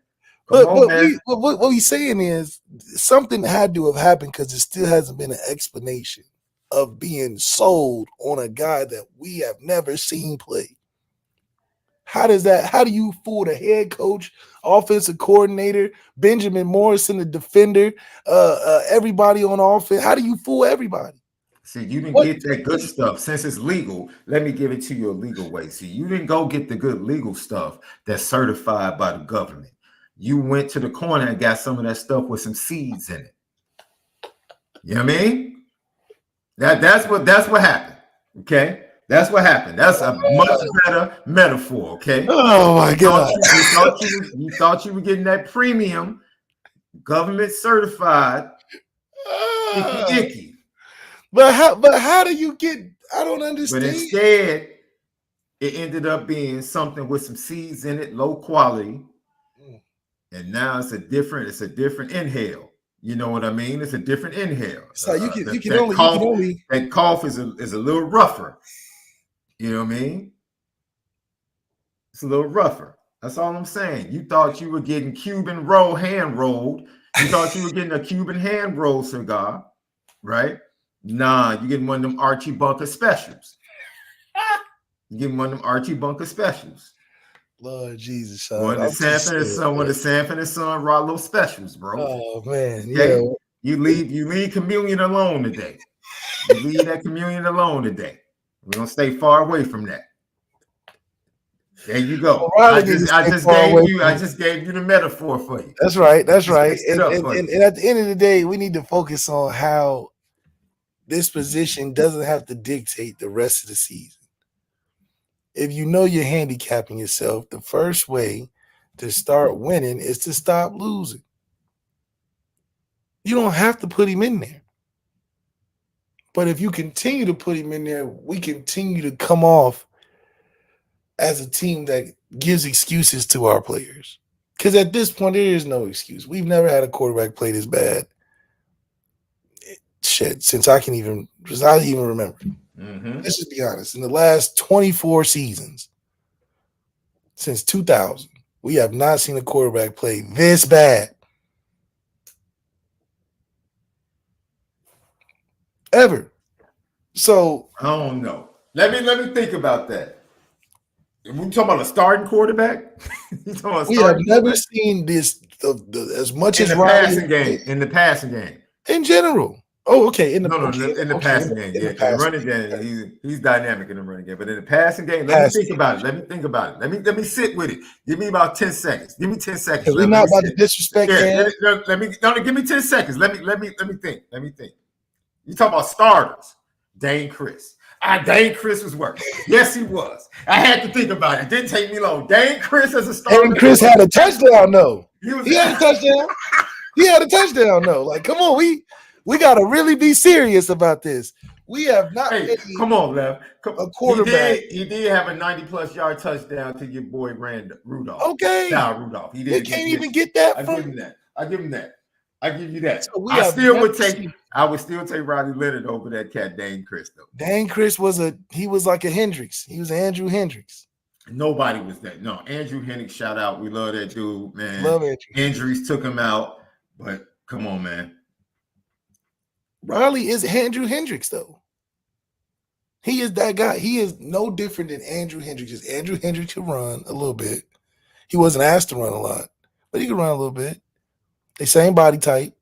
But what we're saying is something had to have happened because there still hasn't been an explanation of being sold on a guy that we have never seen play. How do you fool the head coach, offensive coordinator, Benjamin Morrison, the defender, everybody on offense? How do you fool everybody? See, you didn't get that good stuff. Since it's legal, let me give it to you a legal way. See, you didn't go get the good legal stuff that's certified by the government. You went to the corner and got some of that stuff with some seeds in it. You know what I mean? That's what happened. Okay, that's what happened. That's a much better metaphor. Okay. Oh my God! You thought you were getting that premium, government certified, icky. But how do you get? I don't understand. But instead, it ended up being something with some seeds in it, low quality. And now it's a different inhale. You know what I mean? It's a different inhale. So that cough is a little rougher. You know what I mean? It's a little rougher. That's all I'm saying. You thought you were getting Cuban hand rolled. You thought you were getting a Cuban hand rolled cigar, right? Nah, you're getting one of them Archie Bunker specials. You're getting one of them Archie Bunker specials. Lord Jesus, Sean. One of the Sanford and Son Rollo specials, bro. Oh man, okay? Yeah. You leave communion alone today. You leave that communion alone today. We're gonna stay far away from that. There you go. Riley I needs to just, I stay just far gave away you, from I it. just gave you the metaphor for you. That's right. That's Just right. fixed it up for you. And at the end of the day, we need to focus on how this position doesn't have to dictate the rest of the season. If you know you're handicapping yourself, the first way to start winning is to stop losing. You don't have to put him in there. But if you continue to put him in there, we continue to come off as a team that gives excuses to our players. Because at this point, there is no excuse. We've never had a quarterback play this bad. Shit, since I even remember. Mm-hmm. Let's just be honest. In the last 24 seasons, since 2000, we have not seen a quarterback play this bad. Ever. So I don't know. Let me think about that. We talking about a starting quarterback? We have never seen this as much in as the Riley passing game. In the passing game. in general. Oh, okay. In the passing game. Yeah, in the running game, he's dynamic in the running game. But in the passing game, let me think about it. Let me sit with it. Give me about 10 seconds. Give me 10 seconds. We're not about to disrespect him. Give me 10 seconds. Let me think. You talk about starters. Dane Chris. Dane Chris was worse. Yes, he was. I had to think about it. It didn't take me long. Dane Chris as a starter. Dane Chris had a touchdown, though. He had a touchdown. He had a touchdown, though. Like, come on, we got to really be serious about this. We have not. Hey, come on, Lev. A quarterback. He did have a 90-plus yard touchdown to your boy Rudolph. Okay. Now Rudolph. He did. Can't even get that. I give him that. I give you that. So I would still take Riley Leonard over that cat Dane Chris, though. Dane Chris was like a Hendricks. He was Andrew Hendricks. Nobody was that. No, Andrew Hendricks, shout out. We love that dude, man. Love Andrew. Injuries took him out, but come on, man. Riley is Andrew Hendricks, though. He is that guy. He is no different than Andrew Hendricks. Just Andrew Hendricks could run a little bit. He wasn't asked to run a lot, but he could run a little bit. They same body type.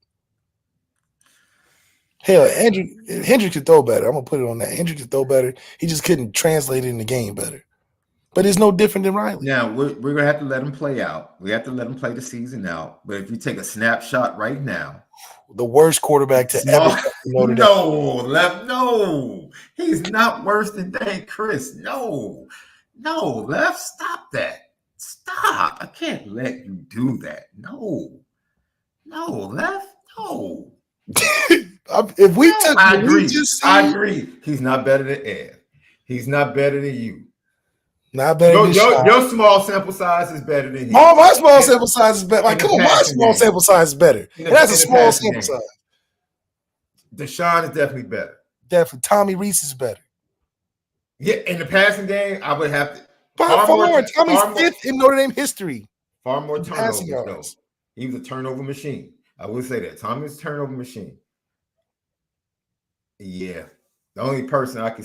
Hell, Andrew Hendricks could throw better. I'm gonna put it on that. Hendricks could throw better. He just couldn't translate it in the game better. But it's no different than Riley. Now we're gonna have to let him play out. We have to let him play the season out. But if you take a snapshot right now, the worst quarterback to ever Notre Dame. No, he's not worse than Dane Chris. No, Left, stop that. Stop. I can't let you do that. No, Left, no. If we took, I agree. He's not better than Ed. He's not better than you. Not better than your small sample size is better than him. My small sample size is better. Like, come on, my small sample size is better. That's a small sample size. Deshaun is definitely better. Definitely. Tommy Reese is better. Yeah, in the passing game, I would have to. Far more. Tommy's fifth in Notre Dame history. Far more turnovers, though. He was a turnover machine. I would say that. Tommy's a turnover machine. Yeah. The only person I can.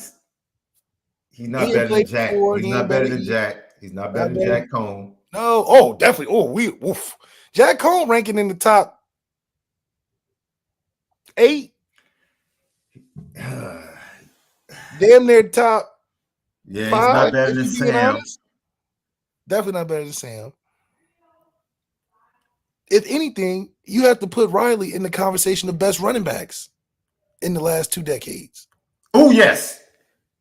He's not better than Jack. He's not better than Jack. He's not better than Jack Cohn. No. Oh, definitely. Oh, Jack Cohn ranking in the top 8. Damn near top. Yeah, 5, he's not better than Sam. Definitely not better than Sam. If anything, you have to put Riley in the conversation of best running backs in the last 2 decades. Oh, yes.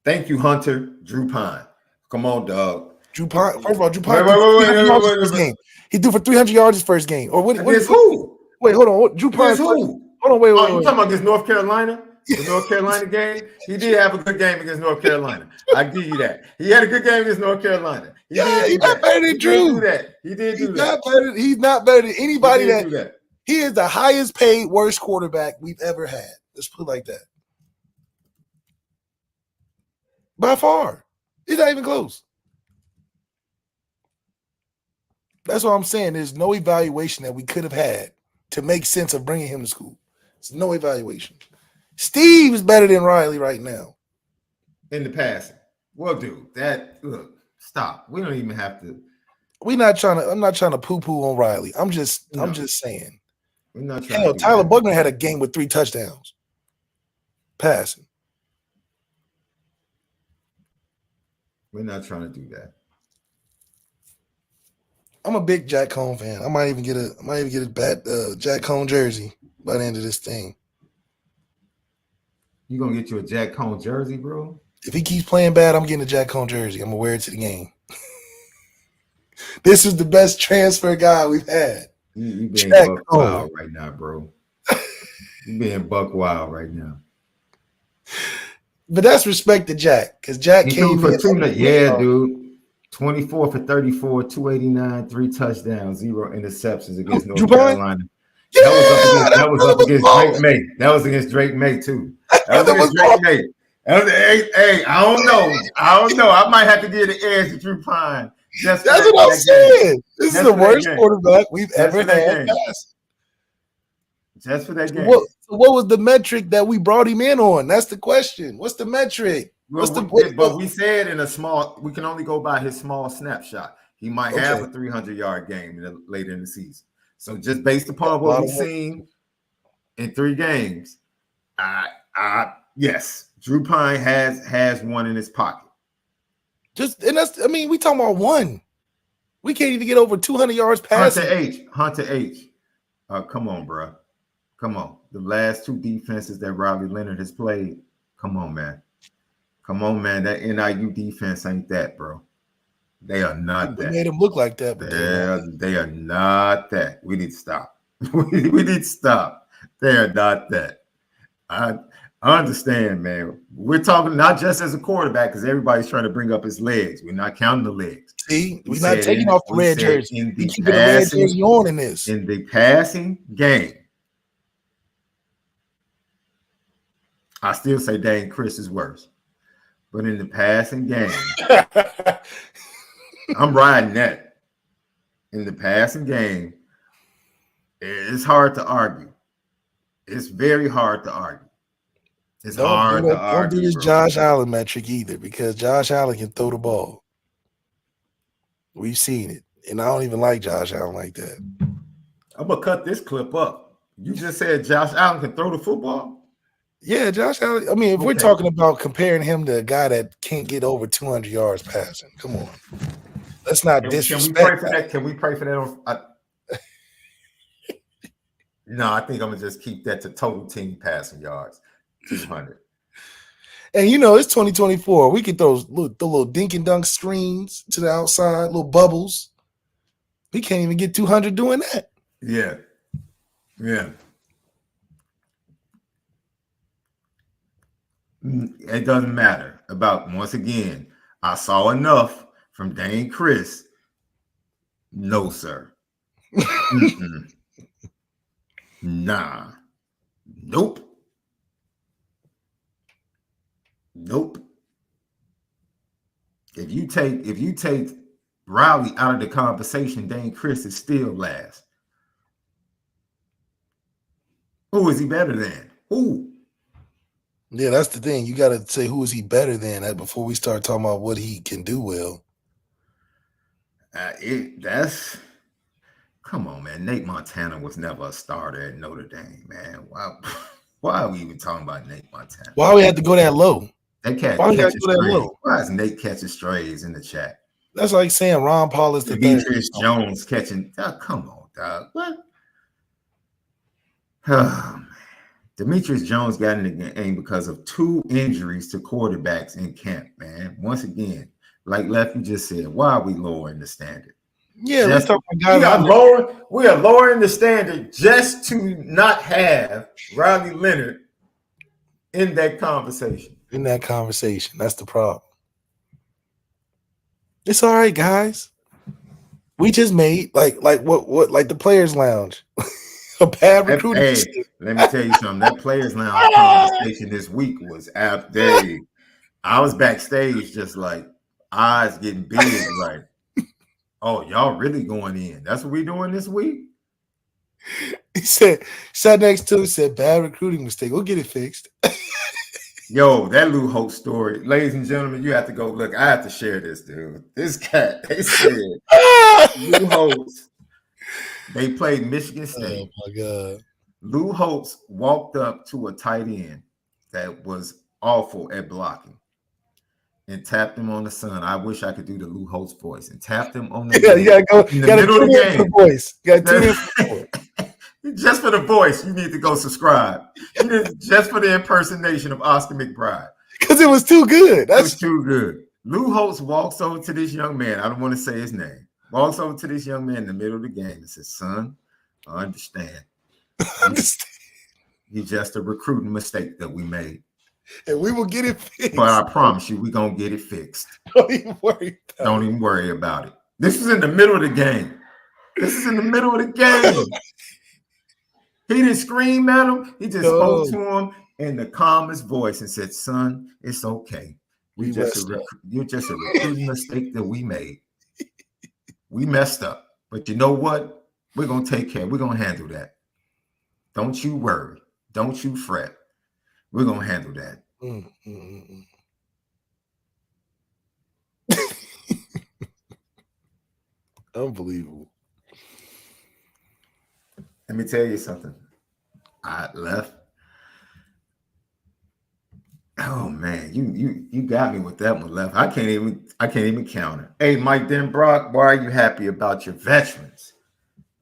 Thank you, Hunter. Drew Pine. Come on, dog. Drew Pine. First of all, Drew Pine. Wait. He threw for 300 yards his first game. Or what? Who? Wait, hold on. Drew Pine. Who? Hold on. Wait. You talking about against North Carolina? The North Carolina game? He did have a good game against North Carolina. I give you that. He had a good game against North Carolina. He's not better than Drew. He did do that. He's not better than anybody that. He is the highest paid worst quarterback we've ever had. Let's put it like that. By far. He's not even close. That's what I'm saying. There's no evaluation that we could have had to make sense of bringing him to school. There's no evaluation. Steve is better than Riley right now. In the passing. Well, dude, look, stop. We don't even have to. I'm not trying to poo-poo on Riley. I'm just saying. We're not trying. Hell, Tyler Buckner had a game with 3 touchdowns. Passing. We're not trying to do that. I'm a big Jack Cohn fan. I might even get a bad Jack Cohn jersey by the end of this thing. You gonna get you a Jack Cohn jersey, bro? If he keeps playing bad, I'm getting a Jack Cohn jersey. I'm gonna wear it to the game. This is the best transfer guy we've had. You being buck wild right now, bro. You being buck wild right now. But that's respect to Jack, because Jack came in. Dude. 24 for 34, 289, 3 touchdowns, 0 interceptions against North Carolina. Yeah, that was up against Drake May. That was against Drake May too. That was against Drake May. Hey, I don't know. I might have to give the edge to Drew Pine. That's what I'm saying. This is the worst quarterback we've ever had. Just for that game. What was the metric that we brought him in on? That's the question. What's the metric? But we said we can only go by his small snapshot. He might have a 300-yard game later in the season. So just based upon what we've seen in 3 games, yes, Drew Pine has one in his pocket. We talking about one. We can't even get over 200 yards passing. Hunter H. Come on, bro. Come on. The last 2 defenses that Riley Leonard has played. Come on, man. That NIU defense ain't that, bro. They are not that. They made them look like that, but they are not that. We need to stop. we need to stop. They are not that. I understand, man. We're talking not just as a quarterback, because everybody's trying to bring up his legs. We're not counting the legs. See, we're not taking off the red jersey. We're keeping the red jersey on in this. In the passing game, I still say Dane Chris is worse. But in the passing game, I'm riding that. In the passing game, it's hard to argue. It's very hard to argue. Don't do this Josh Allen metric either, because Josh Allen can throw the ball. We've seen it. And I don't even like Josh Allen like that. I'm going to cut this clip up. You just said Josh Allen can throw the football? Yeah, Josh Allen. I mean, if we're talking about comparing him to a guy that can't get over 200 yards passing, come on. Let's not disrespect. Can we pray for that? Can we pray for that? No, I think I'm going to just keep that to total team passing yards, 200. And, it's 2024. We can throw the little dink and dunk screens to the outside, little bubbles. We can't even get 200 doing that. Yeah. It doesn't matter about, once again, I saw enough from Dane Chris. No, sir. Nah. Nope. If you take Riley out of the conversation, Dane Chris is still last. Who is he better than? Who? Yeah, that's the thing. You got to say who is he better than that before we start talking about what he can do well. Come on, man. Nate Montana was never a starter at Notre Dame, man. Why are we even talking about Nate Montana? Why we have to go that low? Why is Nate catching strays in the chat? That's like saying Ron Paul is the Demetrius Jones catching. Come on, dog. What? Oh, man. Demetrius Jones got in the game because of 2 injuries to quarterbacks in camp, man. Once again, like Lefty just said, why are we lowering the standard? Yeah, we are lowering the standard just to not have Riley Leonard in that conversation. That's the problem. It's all right, guys. We just made like the Players Lounge. A bad recruiting. Hey, let me tell you something. That Players Lounge conversation this week was after. I was backstage, just like eyes getting big, like, oh, y'all really going in? That's what we doing this week? He said, sat next to him, said, bad recruiting mistake. We'll get it fixed. Yo, that Lou Holtz story, ladies and gentlemen, you have to go look. I have to share this, dude. This cat, they said Lou Holtz. They played Michigan State. Oh, my God. Lou Holtz walked up to a tight end that was awful at blocking. and tapped him on the sun. I wish I could do the Lou Holtz voice and tapped him on the You gotta go. in You the gotta middle of tune the in for the game. voice. You gotta tune in for the voice. Just for the voice, you need to go subscribe. Just for the impersonation of Oscar McBride. Because it was too good. It was too good. Lou Holtz walks over to this young man. I don't want to say his name. Walks over to this young man in the middle of the game and says, "Son, I understand. It's just a recruiting mistake that we made. And we will get it fixed. But I promise you, we're going to get it fixed. Don't even worry about Don't even worry about it." This is in the middle of the game. This is in the middle of the game. He didn't scream at him. He just spoke to him in the calmest voice and said, "Son, it's okay. You're just a recruiting mistake that we made. We messed up. But you know what? We're going to take care. We're going to handle that. Don't you worry. Don't you fret. We're going to handle that." Unbelievable. Let me tell you something. I left. Oh man, you got me with that one, Left. I can't even counter. Hey, Mike Denbrock, why are you happy about your veterans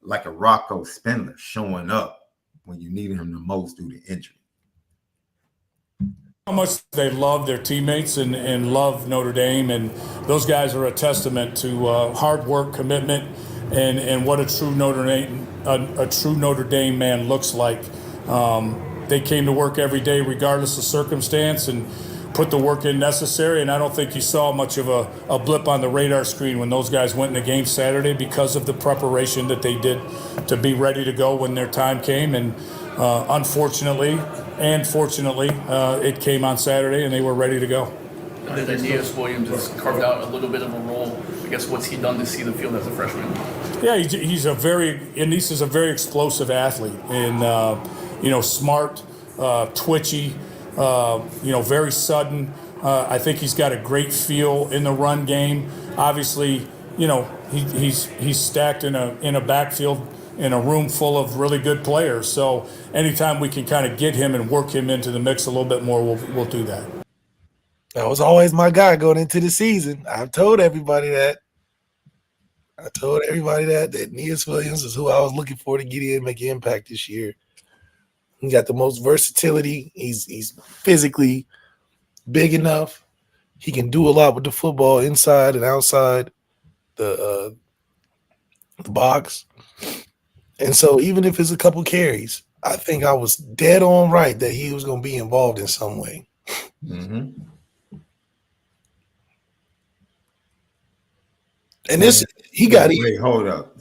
like a Rocco Spindler showing up when you needed him the most due to injury? How much they love their teammates and love Notre Dame, and those guys are a testament to hard work, commitment, and what a true Notre Dame man looks like. They came to work every day regardless of circumstance and put the work in necessary, and I don't think you saw much of a blip on the radar screen when those guys went in the game Saturday because of the preparation that they did to be ready to go when their time came. And unfortunately and fortunately, it came on Saturday and they were ready to go. Aeneas Williams has carved out a little bit of a role. I guess what's he done to see the field as a freshman? Yeah, Aeneas is a very explosive athlete and smart, twitchy, very sudden. I think he's got a great feel in the run game. Obviously, he's stacked in a backfield in a room full of really good players. So anytime we can kind of get him and work him into the mix a little bit more, we'll do that. That was always my guy going into the season. I've told everybody that. That Aeneas Williams is who I was looking for to get in and make an impact this year. He got the most versatility. He's physically big enough. He can do a lot with the football inside and outside the box. And so even if it's a couple carries, I think I was dead on right that he was going to be involved in some way. Mm-hmm. And this, he got it. Wait, hold up.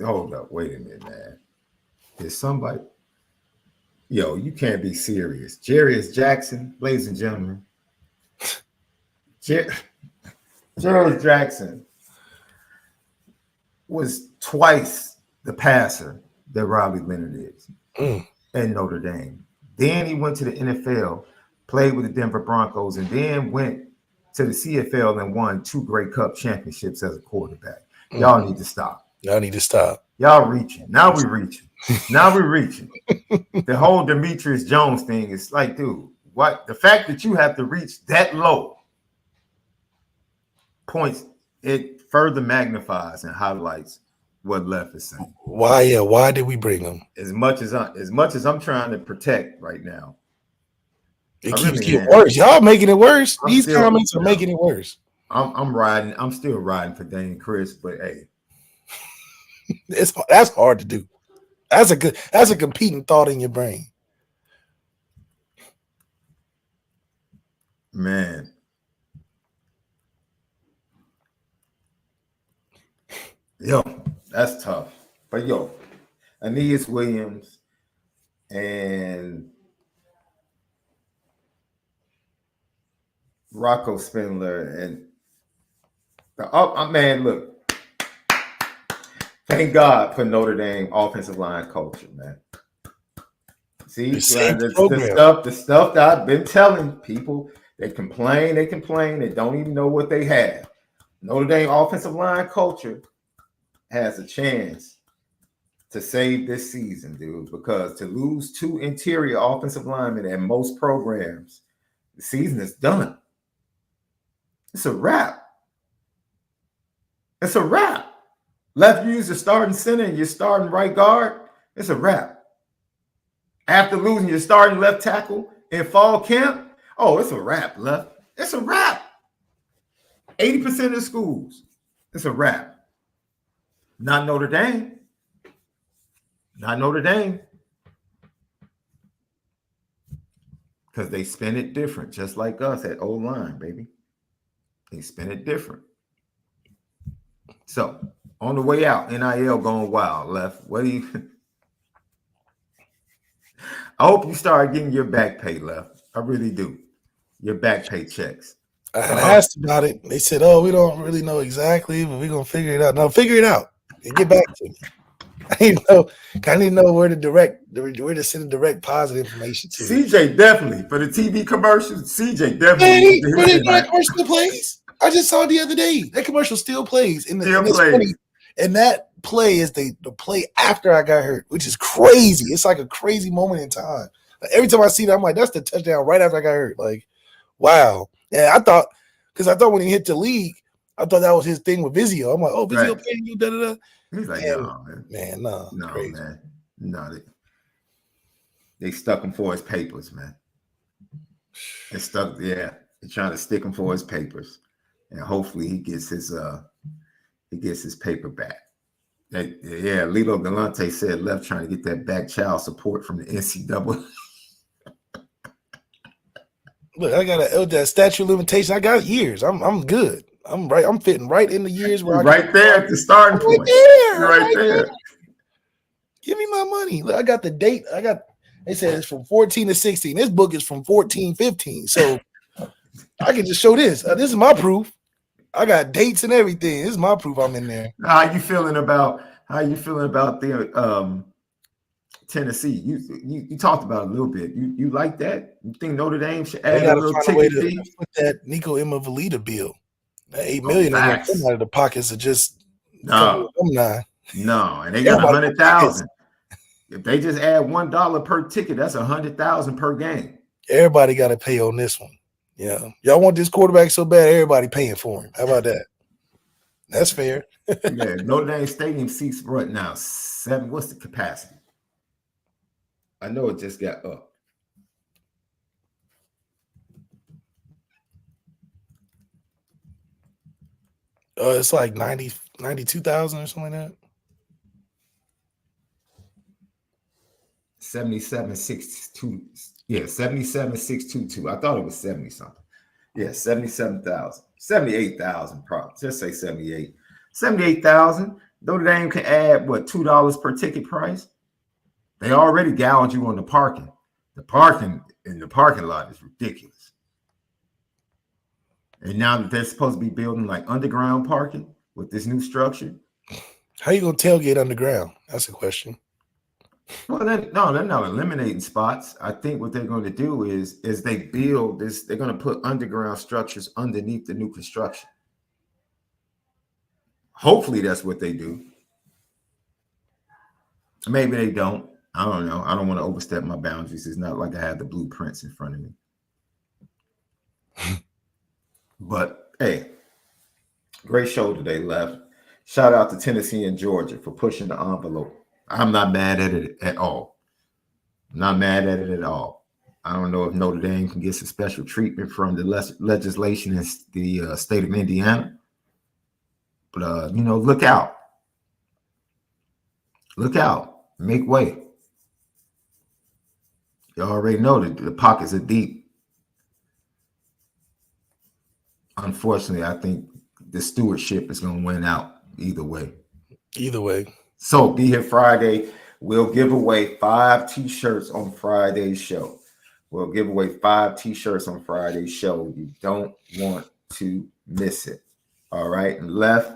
Wait a minute, man. Is somebody? Yo, you can't be serious. Jarius Jackson, ladies and gentlemen. Jarius Jackson was twice the passer that Robbie Leonard is in Notre Dame. Then he went to the NFL, played with the Denver Broncos, and then went to the CFL and won 2 Grey Cup championships as a quarterback. Y'all need to stop. Y'all reaching. Now we're reaching. The whole Demetrius Jones thing is like, dude, what? The fact that you have to reach that low points, it further magnifies and highlights what Left is saying. Why did we bring him? As much as I'm trying to protect right now, it keeps getting worse. Y'all making it worse. These comments are making it worse. I'm still riding for Dane Chris, but hey, that's hard to do. That's a competing thought in your brain. Man. Yo, that's tough. But yo, Aeneas Williams and Rocco Spindler and man, look. Thank God for Notre Dame offensive line culture, man. See, the stuff that I've been telling people, they complain, they don't even know what they have. Notre Dame offensive line culture has a chance to save this season, dude, because to lose 2 interior offensive linemen at most programs, the season is done. It's a wrap. It's a wrap. Left, you use your starting center and your starting right guard. It's a wrap. After losing your starting left tackle in fall camp, oh, it's a wrap, left. It's a wrap. 80% of schools, it's a wrap. Not Notre Dame. Not Notre Dame. Because they spin it different, just like us at O-line, baby. They spin it different. So, on the way out, NIL going wild, left. What do you... I hope you start getting your back pay, left. I really do. Your back pay checks. I had asked about it. They said, "Oh, we don't really know exactly, but we're gonna figure it out." No, figure it out and get back to me. I need to know where to send the direct positive information to. CJ definitely for the TV commercials. CJ definitely. That commercial still plays. I just saw it the other day. That commercial still plays. And that play is the play after I got hurt, which is crazy. It's like a crazy moment in time. Like, every time I see that, I'm like, that's the touchdown right after I got hurt. Like, wow. And I thought when he hit the league, I thought that was his thing with Vizio. I'm like, oh, Vizio paying you, da-da-da. He's like, no, man. No, crazy. Man. No, they stuck him for his papers, man. They stuck, yeah. They're trying to stick him for his papers. And hopefully he gets his paper back. Lilo Galante said left trying to get that back child support from the NCAA. Look, I got that statute of limitation. I got years. I'm good. I'm right. I'm fitting right in the years where right there at the starting point. Right there. Give me my money. Look, I got the date. They said it's from 14 to 16. This book is from 14, 15. So I can just show this. This is my proof. I got dates and everything. This is my proof I'm in there. How you feeling about the Tennessee? You talked about it a little bit. You like that? You think Notre Dame should add a little ticket fee? Put that Nico Iamaleava bill. That $8 million in there come out of the pockets of just no, and they got 100,000. If they just add $1 per ticket, that's 100,000 per game. Everybody got to pay on this one. Yeah, y'all want this quarterback so bad, everybody paying for him. How about that? That's fair. Yeah, Notre Dame Stadium seats right now 7. What's the capacity? I know it just got up. It's like 92,000 or something like that. 77,622. Yeah, 77,622. I thought it was 70 something. Yeah, 77,000. 78,000 probably. Just say 78. 78,000. Notre Dame can add what, $2 per ticket price? They already gouged you on the parking. The parking in the parking lot is ridiculous. And now that they're supposed to be building like underground parking with this new structure. How you gonna tailgate underground? That's a question. Well, they're not eliminating spots. I think what they're going to do is they build this. They're going to put underground structures underneath the new construction. Hopefully, that's what they do. Maybe they don't. I don't know. I don't want to overstep my boundaries. It's not like I have the blueprints in front of me. But hey, great show today, Left. Shout out to Tennessee and Georgia for pushing the envelope. I'm not mad at it at all. Not mad at it at all. I don't know if Notre Dame can get some special treatment from the legislation in the state of Indiana. But, look out. Look out. Make way. You already know that the pockets are deep. Unfortunately, I think the stewardship is going to win out either way. Either way. So be here Friday. We'll give away 5 T-shirts on Friday's show. We'll give away 5 T-shirts on Friday's show. You don't want to miss it. All right. And Left,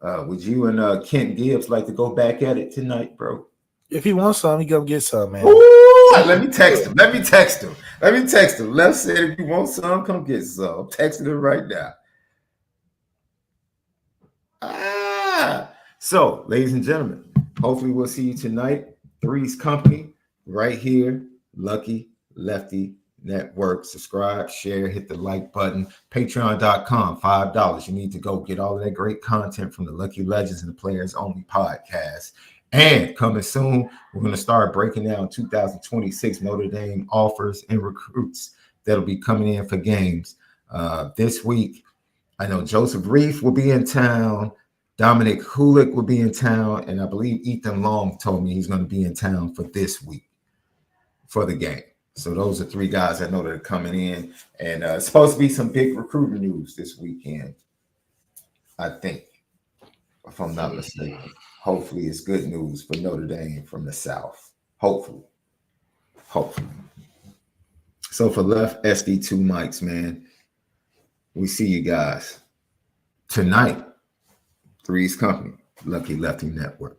would you and Kent Gibbs like to go back at it tonight, bro? If he wants some, he go get some, man. Ooh, let me text him. Let me text him. Left said if you want some, come get some. I'm texting him right now. So, ladies and gentlemen, hopefully we'll see you tonight. Three's Company right here. Lucky, Lefty, Network. Subscribe, share, hit the like button. Patreon.com, $5. You need to go get all of that great content from the Lucky Legends and the Players Only podcast. And coming soon, we're going to start breaking down 2026 Notre Dame offers and recruits that'll be coming in for games this week. I know Joseph Reif will be in town. Dominic Hulick will be in town. And I believe Ethan Long told me he's going to be in town for this week for the game. So those are 3 guys I know that are coming in. And it's supposed to be some big recruiting news this weekend, I think, if I'm not mistaken. Hopefully it's good news for Notre Dame from the South. Hopefully. So for Left SD2 mics, man, we see you guys tonight. Three's Company, Lucky Lefty Network.